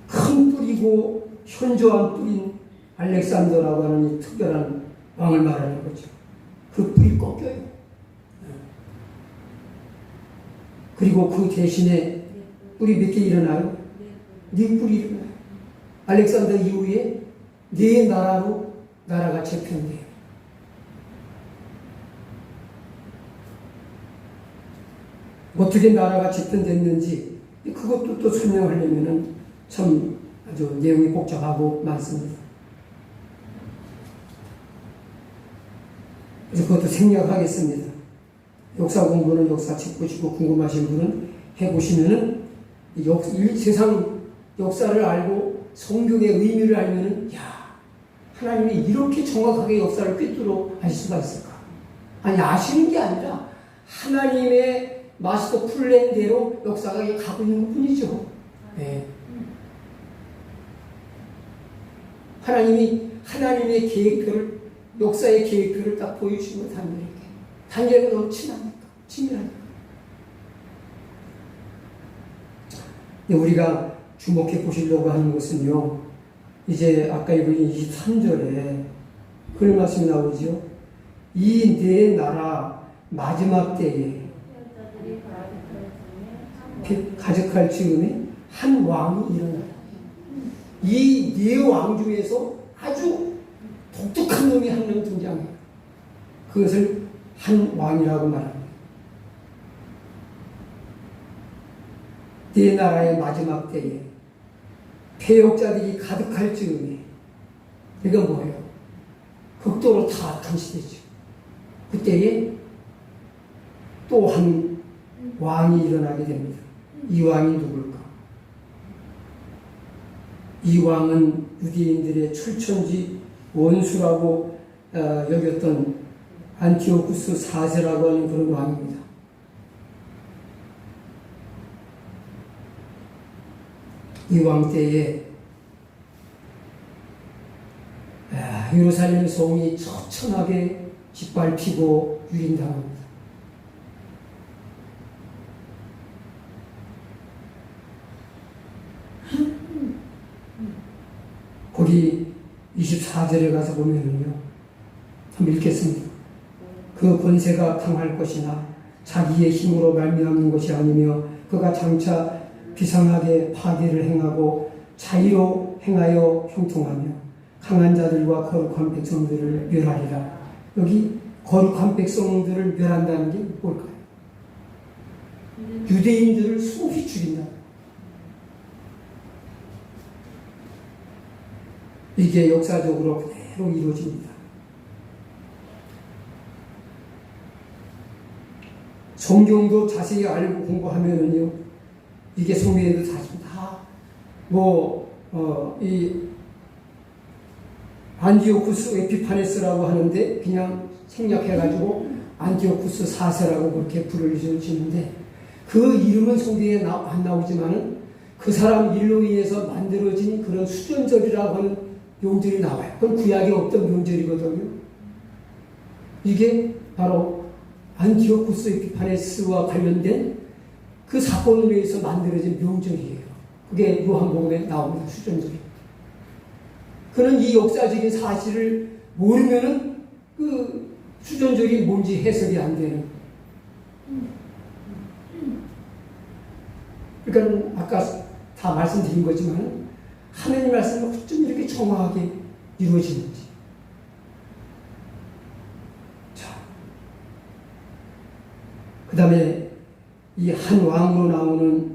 S1: 큰 뿔이고 현저한 뿔인 알렉산더라고 하는 이 특별한 왕을 말하는 거죠. 그 뿔이 꺾여요. 그리고 그 대신에 뿔이 몇 개 일어나요? 네 뿔이 일어나요. 알렉산더 이후에 네 나라로 나라가 재편돼요. 어떻게 나라가 집권됐는지 그것도 또 설명하려면은 참 아주 내용이 복잡하고 많습니다. 그래서 그것도 생략하겠습니다. 역사 공부는 역사 책 보시고 궁금하신 분은 해보시면은 세상 역사를 알고 성경의 의미를 알면은 야, 하나님이 이렇게 정확하게 역사를 꿰뚫어 하실 수가 있을까? 아니, 아시는 게 아니라 하나님의 마스터 플랜대로 역사가 가고 있는 것 뿐이죠. 네. 하나님의 계획표를, 역사의 계획표를 딱 보여주시는 것 단결에게. 단결가 너무 친밀하니까. 우리가 주목해 보시려고 하는 것은요, 이제 아까 읽은 23절에 그런 말씀이 나오죠. 이 네 나라 마지막 때에 가득할 즈음에 한 왕이 일어나요. 이 네 왕 중에서 아주 독특한 놈이 한 명 등장해요. 그것을 한 왕이라고 말합니다. 네 나라의 마지막 때에 패역자들이 가득할 즈음에, 이건 뭐예요? 극도로 타락한 시대죠. 그때에 또 한 왕이 일어나게 됩니다. 이 왕이 누굴까? 이 왕은 유대인들의 철천지 원수라고 여겼던 안티오쿠스 4세라고 하는 그런 왕입니다. 이 왕 때에 예루살렘 성이 처참하게 짓밟히고 유린당합니다. 거기 24절에 가서 보면은요, 한번 읽겠습니다. 그 권세가 강할 것이나 자기의 힘으로 말미암는 것이 아니며 그가 장차 비상하게 파괴를 행하고 자의로 행하여 형통하며 강한 자들과 거룩한 백성들을 멸하리라. 여기 거룩한 백성들을 멸한다는 게 뭘까요? 유대인들을 소위 죽인다. 이게 역사적으로 그대로 이루어집니다. 성경도 자세히 알고 공부하면은요, 이게 성경에도 이 안티오쿠스 에피파네스라고 하는데 그냥 생략해가지고 안티오쿠스 4세라고 그렇게 부르짖는데, 그 이름은 성경에 안 나오지만은 그 사람 일로 인해서 만들어진 그런 수전절이라고 하는 명절이 나와요. 그건 구약에 없던 명절이거든요. 이게 바로 안티오쿠스 에피파네스와 관련된 그 사건으로 인해서 만들어진 명절이에요. 그게 요한복음에 나옵니다. 수전절이. 그는 이 역사적인 사실을 모르면은 그 수전절이 뭔지 해석이 안 되는. 그러니까 아까 다 말씀드린 거지만 하나님 말씀이 어쩜 이렇게 정확하게 이루어지는지. 자, 그 다음에 이 한 왕으로 나오는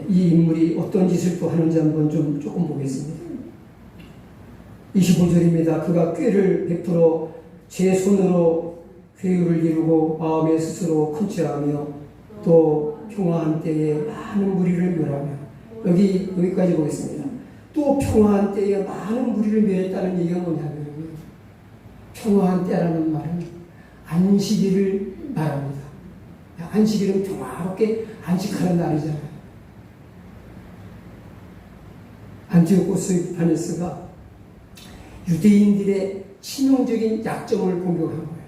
S1: 이 인물이 어떤 짓을 또 하는지 한번 조금 보겠습니다. 25절입니다. 그가 꾀를 베풀어 제 손으로 회유를 이루고 마음에 스스로 큰체하며 또 평화한 때에 많은 무리를 멸하며, 여기까지 보겠습니다. 또 평화한 때에 많은 무리를 멸했다는 얘기가 뭐냐면, 평화한 때라는 말은 안식일을 말합니다. 안식일은 평화롭게 안식하는 날이잖아요. 안티오쿠스 에피파네스가 유대인들의 치명적인 약점을 공격한 거예요.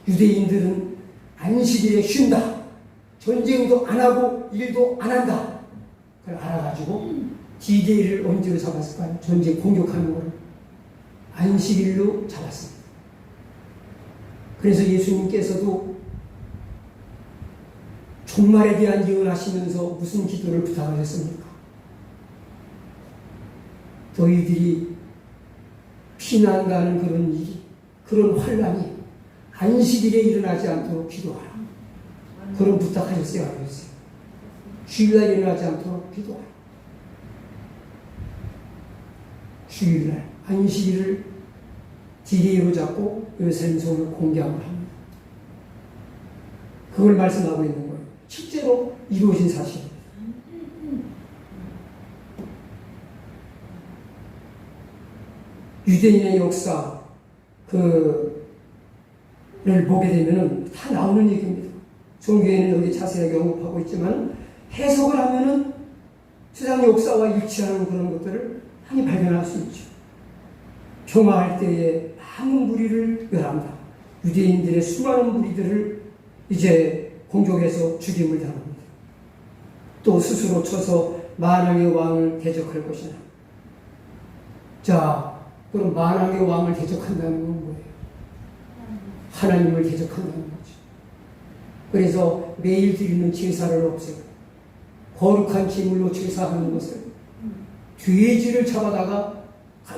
S1: 유대인들은 안식일에 쉰다. 전쟁도 안 하고 일도 안 한다. 그걸 알아가지고 D-Day를 언제로 잡았을까요? 전쟁 공격하는 걸 안식일로 잡았습니다. 그래서 예수님께서도 종말에 대한 예언을 하시면서 무슨 기도를 부탁하셨습니까? 너희들이 피난 가는 그런 일이, 그런 환란이 안식일에 일어나지 않도록 기도하라. 그런 부탁하셨어요, 안 하셨어요? 주일날 일어나지 않도록 기도하라. 주일날 안식일을 디데이로 잡고 예루살렘 성을 공개함을 합니다. 그걸 말씀하고 있는 거예요. 실제로 이루어진 사실입니다. 유대인의 역사 를 보게 되면은 다 나오는 얘기입니다. 종교에는 여기 자세하게 언급하고 있지만 해석을 하면은 세상 역사와 일치하는 그런 것들을 많이 발견할 수 있죠. 평화할 때에 많은 무리를 멸한다. 유대인들의 수많은 무리들을 이제 공격해서 죽임을 당합니다. 또 스스로 쳐서 만왕의 왕을 대적할 것이나. 자, 그럼 만왕의 왕을 대적한다는 건 뭐예요? 하나님을 대적한다는 거죠. 그래서 매일 드리는 제사를 없애고 거룩한 제물로 제사하는 것을 돼지를 잡아다가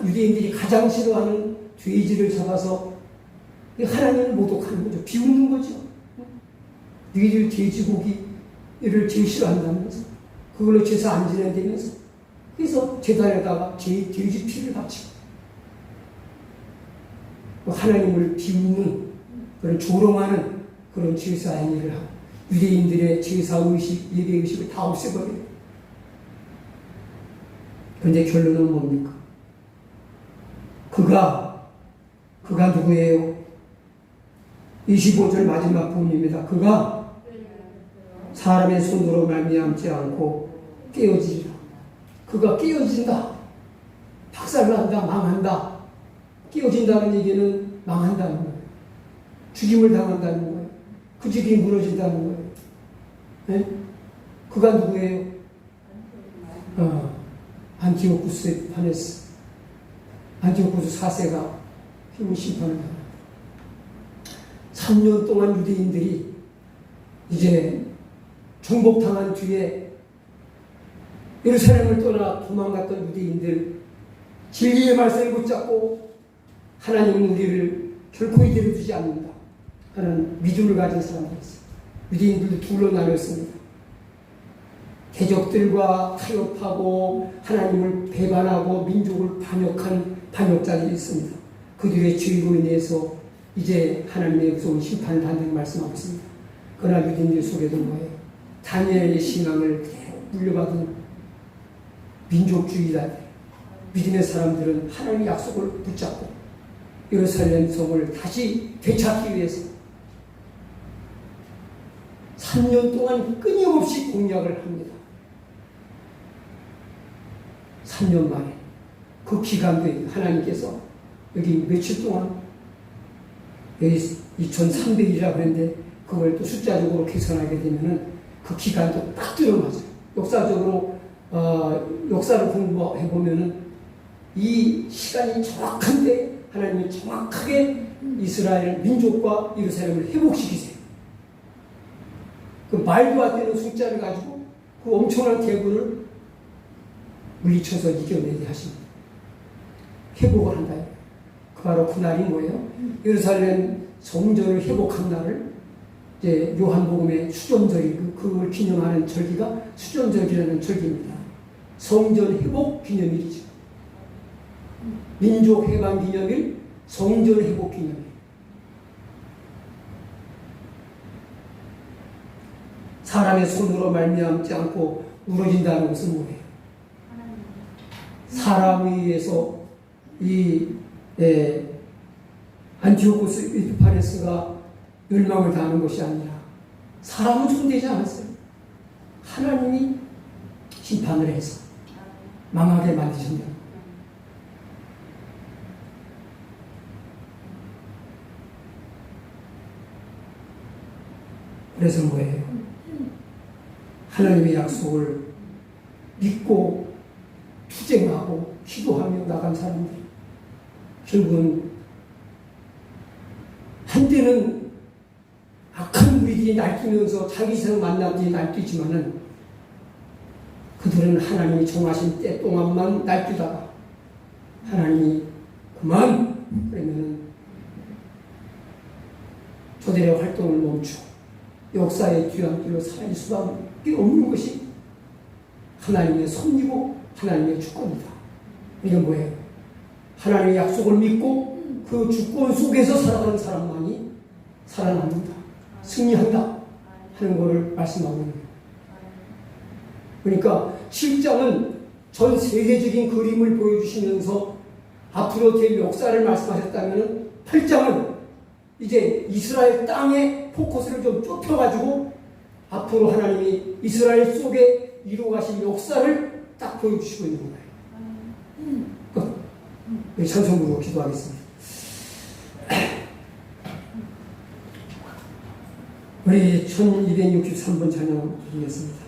S1: 유대인들이 가장 싫어하는 돼지를 잡아서 하나님을 모독하는 거죠. 비웃는 거죠. 너희들 돼지고기를 제일 싫어한다면서 그걸로 제사 안 지낸다면서 그래서 제단에다가 돼지 피를 바치고 하나님을 비웃는 그런 조롱하는 그런 제사 행위를 하고 유대인들의 제사 의식, 예배 의식을 다 없애버려요. 그런데 결론은 뭡니까? 그가 누구예요? 25절 마지막 부분입니다. 그가 사람의 손으로 말미암지 않고 깨어지리라. 그가 깨어진다. 박살난다. 망한다. 깨어진다는 얘기는 망한다는 거예요. 죽임을 당한다는 거예요. 그 집이 무너진다는 거예요. 네? 그가 누구예요? 안티오쿠스 에피파네스. 안티오쿠스 4세가 피부 심판을 당합니다. 3년 동안 유대인들이 이제 정복당한 뒤에 예루살렘을 떠나 도망갔던 유대인들 진리의 말씀을 붙잡고 하나님은 우리를 결코 이대로 두지 않는다 하는 믿음을 가진 사람들이 있어요. 유대인들도 둘로 나눴습니다. 대적들과 타협하고 하나님을 배반하고 민족을 반역한 반역자들이 있습니다. 그들의 죄로 인해서 이제 하나님의 무서운 심판을 받는 말씀하고 있습니다. 그러나 유대인들 속에도 뭐예요? 다니엘의 신앙을 그대로 물려받은 민족주의자들, 믿음의 사람들은 하나님의 약속을 붙잡고 예루살렘 성을 다시 되찾기 위해서 3년 동안 끊임없이 공략을 합니다. 3년 만에 그 기간도 하나님께서 여기 며칠 동안 여기 2300일이라고 했는데 그걸 또 숫자적으로 계산하게 되면은 그 기간도 딱 들어맞아요. 역사적으로 역사를 공부해 보면은 이 시간이 정확한데 하나님이 정확하게 이스라엘 민족과 예루살렘을 회복시키세요. 그 말도 안 되는 숫자를 가지고 그 엄청난 대군을 물리쳐서 이겨내게 하십니다. 회복을 한다. 그 바로 그날이 뭐예요? 예루살렘 성전을 회복한 날을 이제 요한복음의 수전절이 그걸 기념하는 절기가 수전절이라는 절기입니다. 성전 회복 기념일이죠. 민족 해방 기념일, 성전 회복 기념일. 사람의 손으로 말미암지 않고 무너진다는 것은 뭐예요? 사람에 의해서 이 안티오코스 에피파네스가 멸망을 당하는 것이 아니라 사람은 존재하지 않았어요. 하나님이 심판을 해서 망하게 만드신다. 그래서 뭐예요? 하나님의 약속을 믿고 투쟁하고 기도하며 나간 사람들 결국은 한때는 악한 무리들이 날뛰면서 자기 세상 만남들이 날뛰지만은 그들은 하나님이 정하신 때 동안만 날뛰다가 하나님이 그만 그러면은 저들의 활동을 멈추고 역사의 뒤안길로 살 수밖에 없는 것이 하나님의 섭리고 하나님의 주권이다. 이건 뭐예요? 하나님의 약속을 믿고 그 주권 속에서 살아가는 사람만이 살아남는다, 승리한다 하는 것을 말씀하고 있는 거예요. 그러니까 7장은 전 세계적인 그림을 보여주시면서 앞으로 될 역사를 말씀하셨다면 8장은 이제 이스라엘 땅에 포커스를 좀 좁혀가지고 앞으로 하나님이 이스라엘 속에 이루어가실 역사를 딱 보여주시고 있는 거예요. 찬송 부르고 기도하겠습니다. 우리 1263번 찬양 드리겠습니다.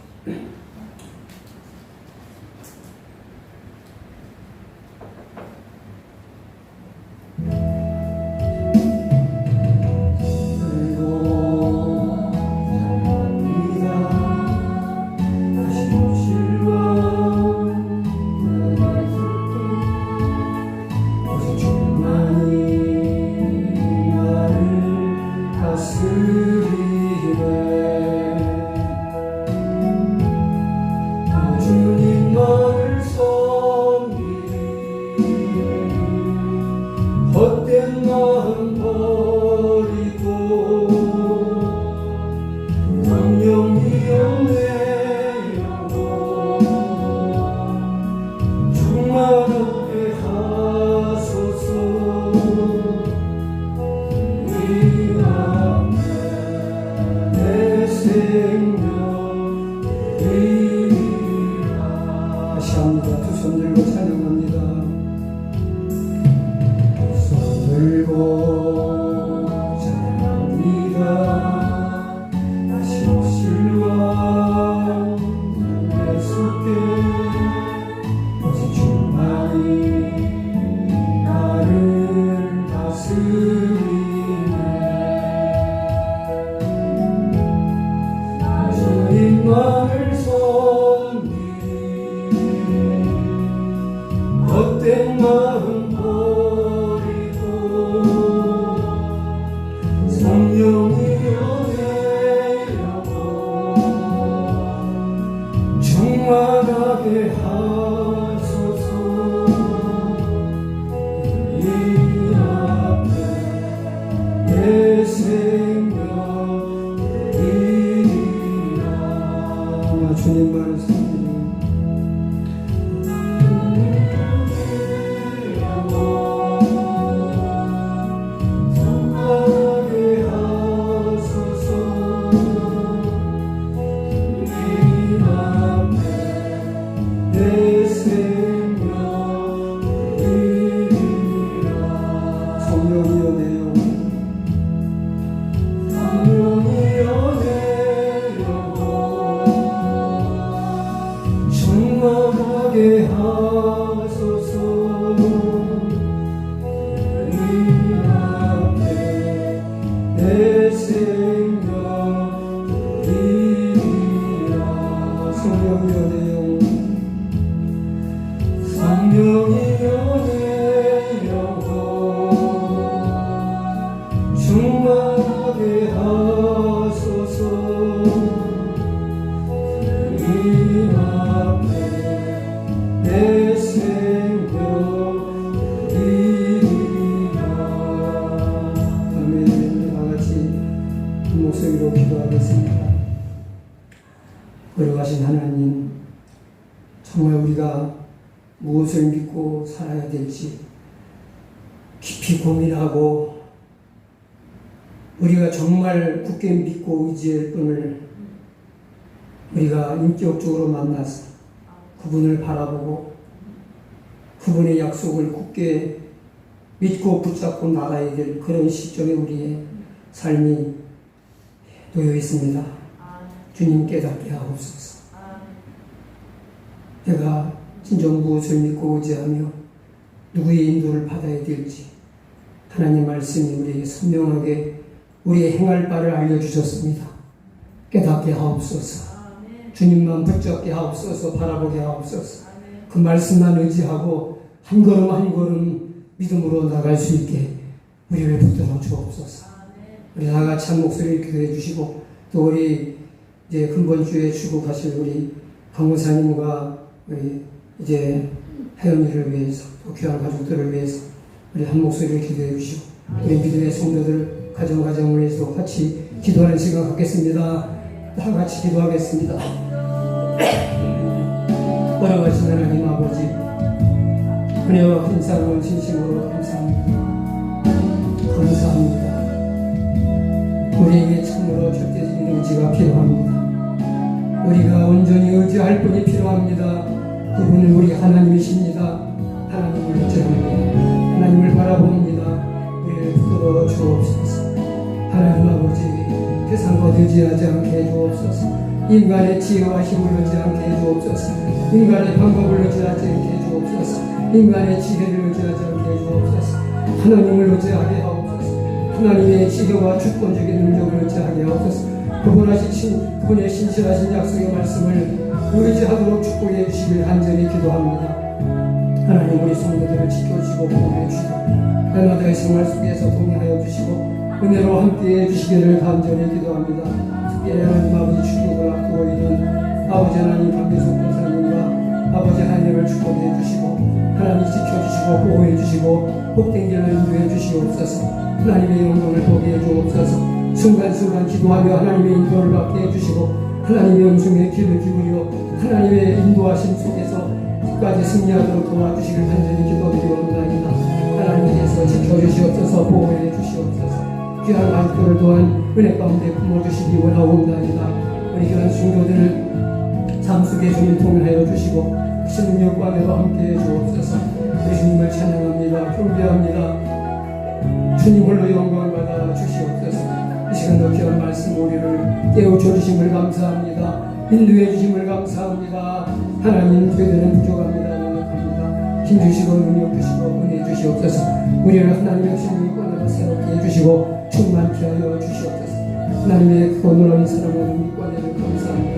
S1: 거룩하신 하나님, 정말 우리가 무엇을 믿고 살아야 될지 깊이 고민하고 우리가 정말 굳게 믿고 의지할 분을 우리가 인격적으로 만나서 그분을 바라보고 그분의 약속을 굳게 믿고 붙잡고 나가야 될 그런 시점에 우리의 삶이 놓여 있습니다. 주님 깨닫게 하옵소서. 내가 진정 무엇을 믿고 의지하며 누구의 인도를 받아야 될지 하나님 말씀이 우리에게 선명하게 우리의 행할 바를 알려주셨습니다. 깨닫게 하옵소서. 주님만 붙잡게 하옵소서. 바라보게 하옵소서. 그 말씀만 의지하고 한 걸음 한 걸음 믿음으로 나갈 수 있게 우리를 붙들어 주옵소서. 우리 다같이 한 목소리를 기도해 주시고 또 우리 이제 근본주에 출국하실 우리 강호사님과 우리 이제 하연이를 위해서 또 귀한 가족들을 위해서 우리 한 목소리를 기도해 주시고 우리 믿음의 성도들 가정을 위해서 같이 기도하는 시간 갖겠습니다. 다 같이 기도하겠습니다. 걸어가신 하나님 아버지, 은혜와 큰 사랑을 진심으로 감사합니다. 감사합니다. 우리에게 참으로 절대적인 의지가 필요합니다. 우리가 온전히 의지할 분이 필요합니다. 그분은 우리 하나님이십니다. 하나님을 의지합니다. 하나님을 바라봅니다. 우리를 붙들어 주옵소서. 하나님 아버지, 세상 것 의지하지 않게 해주옵소서. 인간의 지혜와 힘을 의지 않게 해주옵소서. 인간의 방법을 의지하지 않게 해주옵소서. 인간의 지혜를 의지하지 않게 해주옵소서. 하나님을 의지하게 하옵소서. 하나님의 지혜와 주권적인 능력을 의지하게 하옵소서. 그분의 신실하신 약속의 말씀을 의지하도록 축복해 주시길 간절히 기도합니다. 하나님, 우리 성도들을 지켜주시고 보호해 주시고 날마다의 생활 속에서 동행하여 주시고 은혜로 함께해 주시기를 간절히 기도합니다. 특별히 하나님 아버지 축복을 앞두고 있는 아버지 하나님 강대숙 권사님과 아버지 하나님을 축복해 주시고 하나님 지켜주시고 보호해 주시고 복된 길로 인도해 주시옵소서. 하나님의 영광을 보게 해 주옵소서. 순간순간 기도하며 하나님의 인도를 받게 해주시고 하나님의 음성에 귀를 기울여 하나님의 인도하심 속에서 끝까지 승리하도록 도와주시길 간절히 기도드리옵나이다. 하나님께서 지켜주시옵소서. 보호해 주시옵소서. 귀한 가족들을 또한 은혜 가운데 품어주시기 원하옵나이다. 우리 귀한 성도들을 삶 속에 주님 통하여 주시고 신능력과 은혜로 함께해 주옵소서. 우리 주님을 찬양합니다. 경배합니다. 주님 홀로 영광 받아 주시옵소서. 이 시간도 귀한 말씀 우리를 깨우쳐 주심을 감사합니다. 인도해 주심을 감사합니다. 하나님, 저희들은 부족합니다. 노력합니다. 힘 주시고 능력 주시고 은혜 주시옵소서. 우리를 하나님의 생명권으로 새롭게 해주시고 충만케 하여 주시옵소서. 하나님의 크고 놀라운 사랑과 능력과 은혜를 감사합니다.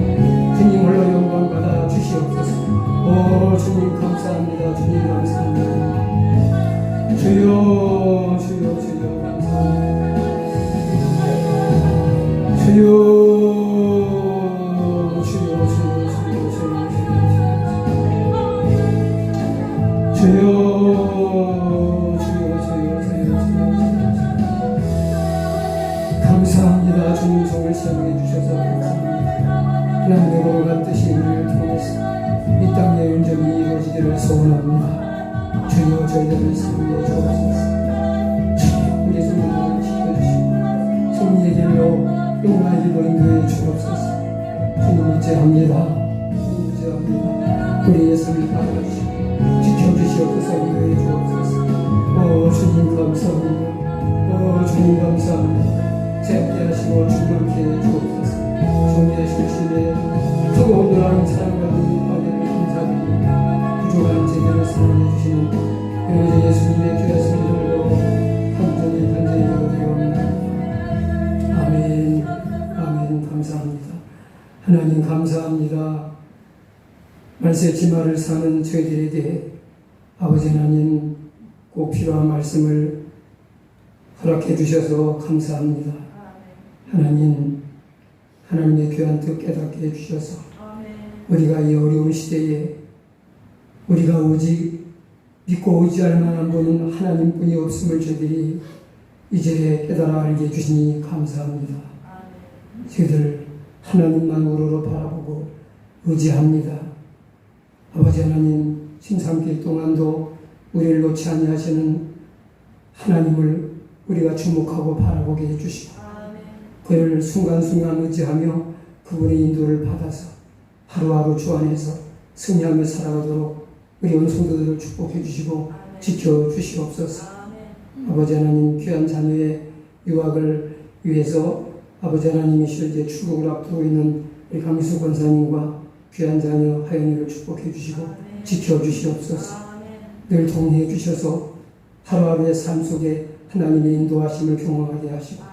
S1: 주님 홀로 영광 받아 주시옵소서. 오 주님 감사합니다. 주님 감사합니다. 주여 주여 주여 감사합니다. 주여 주여 주여 주여 주여 주여 주여 감사합니다. 주님 성을 사용해 주셔서 감사합니다. 하나님의 거룩한 뜻이 우리를 통해서 이 땅의 온전히 이루어지기를 소원합니다. 주여 저희들을 사용해 주옵소서. 우리 성도들을 지켜주시고 승리의 길로 영광의 길로 인도해 주옵소서. 주님 의지합니다. 주님 의지합니다. 우리의 삶을 따라주시고 지켜주시옵소서. 인도해 주옵소서. 주님 감사합니다. 주님 감사합니다. 새롭게 하시고 충만케 해 주옵소서. 존귀하신 주님의 크고 온전한 사랑과 능력과 은혜를 감사드립니다. 부족한 제대를 사랑해 주시는 그러지 예수님의 귀한 성도들로 간절히 기도드리옵나이다. 아멘. 아멘. 감사합니다. 하나님 감사합니다. 말세지마를 사는 저희들에게 아버지 하나님 꼭 필요한 말씀을 허락해 주셔서 감사합니다. 하나님, 하나님의 귀한 뜻 깨닫게 해주셔서 우리가 이 어려운 시대에 우리가 오직 믿고 의지할 만한 분은 하나님뿐이 없음을 저희들이 이제 깨달아 알게 해주시니 감사합니다. 저희들 하나님만 우러러 바라보고 의지합니다. 아버지 하나님, 신상길 동안도 우리를 놓지 아니하시는 하나님을 우리가 주목하고 바라보게 해주시고 그를 순간순간 의지하며 그분의 인도를 받아서 하루하루 주 안에서 승리하며 살아가도록 우리 온 성도들을 축복해 주시고 지켜주시옵소서. 아버지 하나님, 귀한 자녀의 유학을 위해서 아버지 하나님이시여 이제 출국을 앞두고 있는 우리 강미수 권사님과 귀한 자녀 하연이를 축복해 주시고 지켜주시옵소서. 늘 동행해 주셔서 하루하루의 삶 속에 하나님의 인도하심을 경험하게 하시고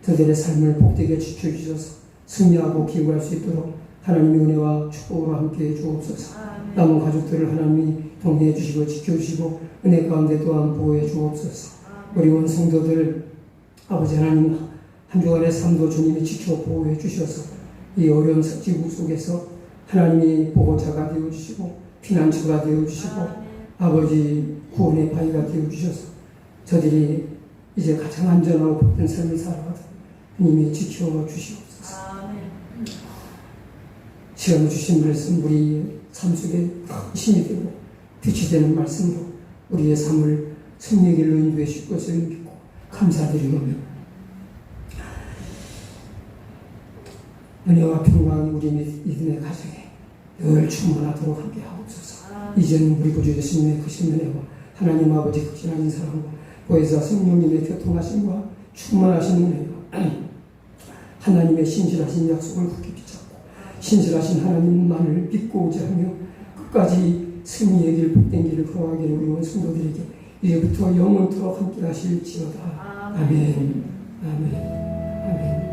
S1: 그들의 삶을 복되게 지켜주셔서 승리하고 기구할 수 있도록 하나님의 은혜와 축복으로 함께해 주옵소서. 남은 가족들을 하나님이 동행해 주시고 지켜주시고 은혜 가운데 또한 보호해 주옵소서. 우리 온 성도들 아버지 하나님 한 주간의 삶도 주님이 지켜 보호해 주셔서 이 어려운 지구 속에서 하나님이 보호자가 되어주시고 피난처가 되어주시고 아버지 구원의 바위가 되어주셔서 저들이 이제 가장 안전하고 복된 삶을 살아가도록 주님이 지켜주시옵소서. 시험 주신 말씀 우리 삶 속에 힘이 되고 빛이 되는 말씀으로 우리의 삶을 승리의 길로 인도해 주실 것을 믿고 감사드리오며 은혜와 평강이 우리 믿음의 가정에 늘 충만하도록 함께 하옵소서. 이제는 우리 구주 예수님의 크신 은혜와 하나님 아버지 극진하신 사랑과 보혜사 성령님의 교통하심과 충만하신 은혜와 하나님의 신실하신 약속을 굳게 붙잡고 신실하신 하나님만을 믿고 의지하며 끝까지 승리의 길 복된 길을 걸어가기를 우리 온 성도들에게 이제부터 영원토록 함께 하실지어다. 아멘. 아멘. 아멘.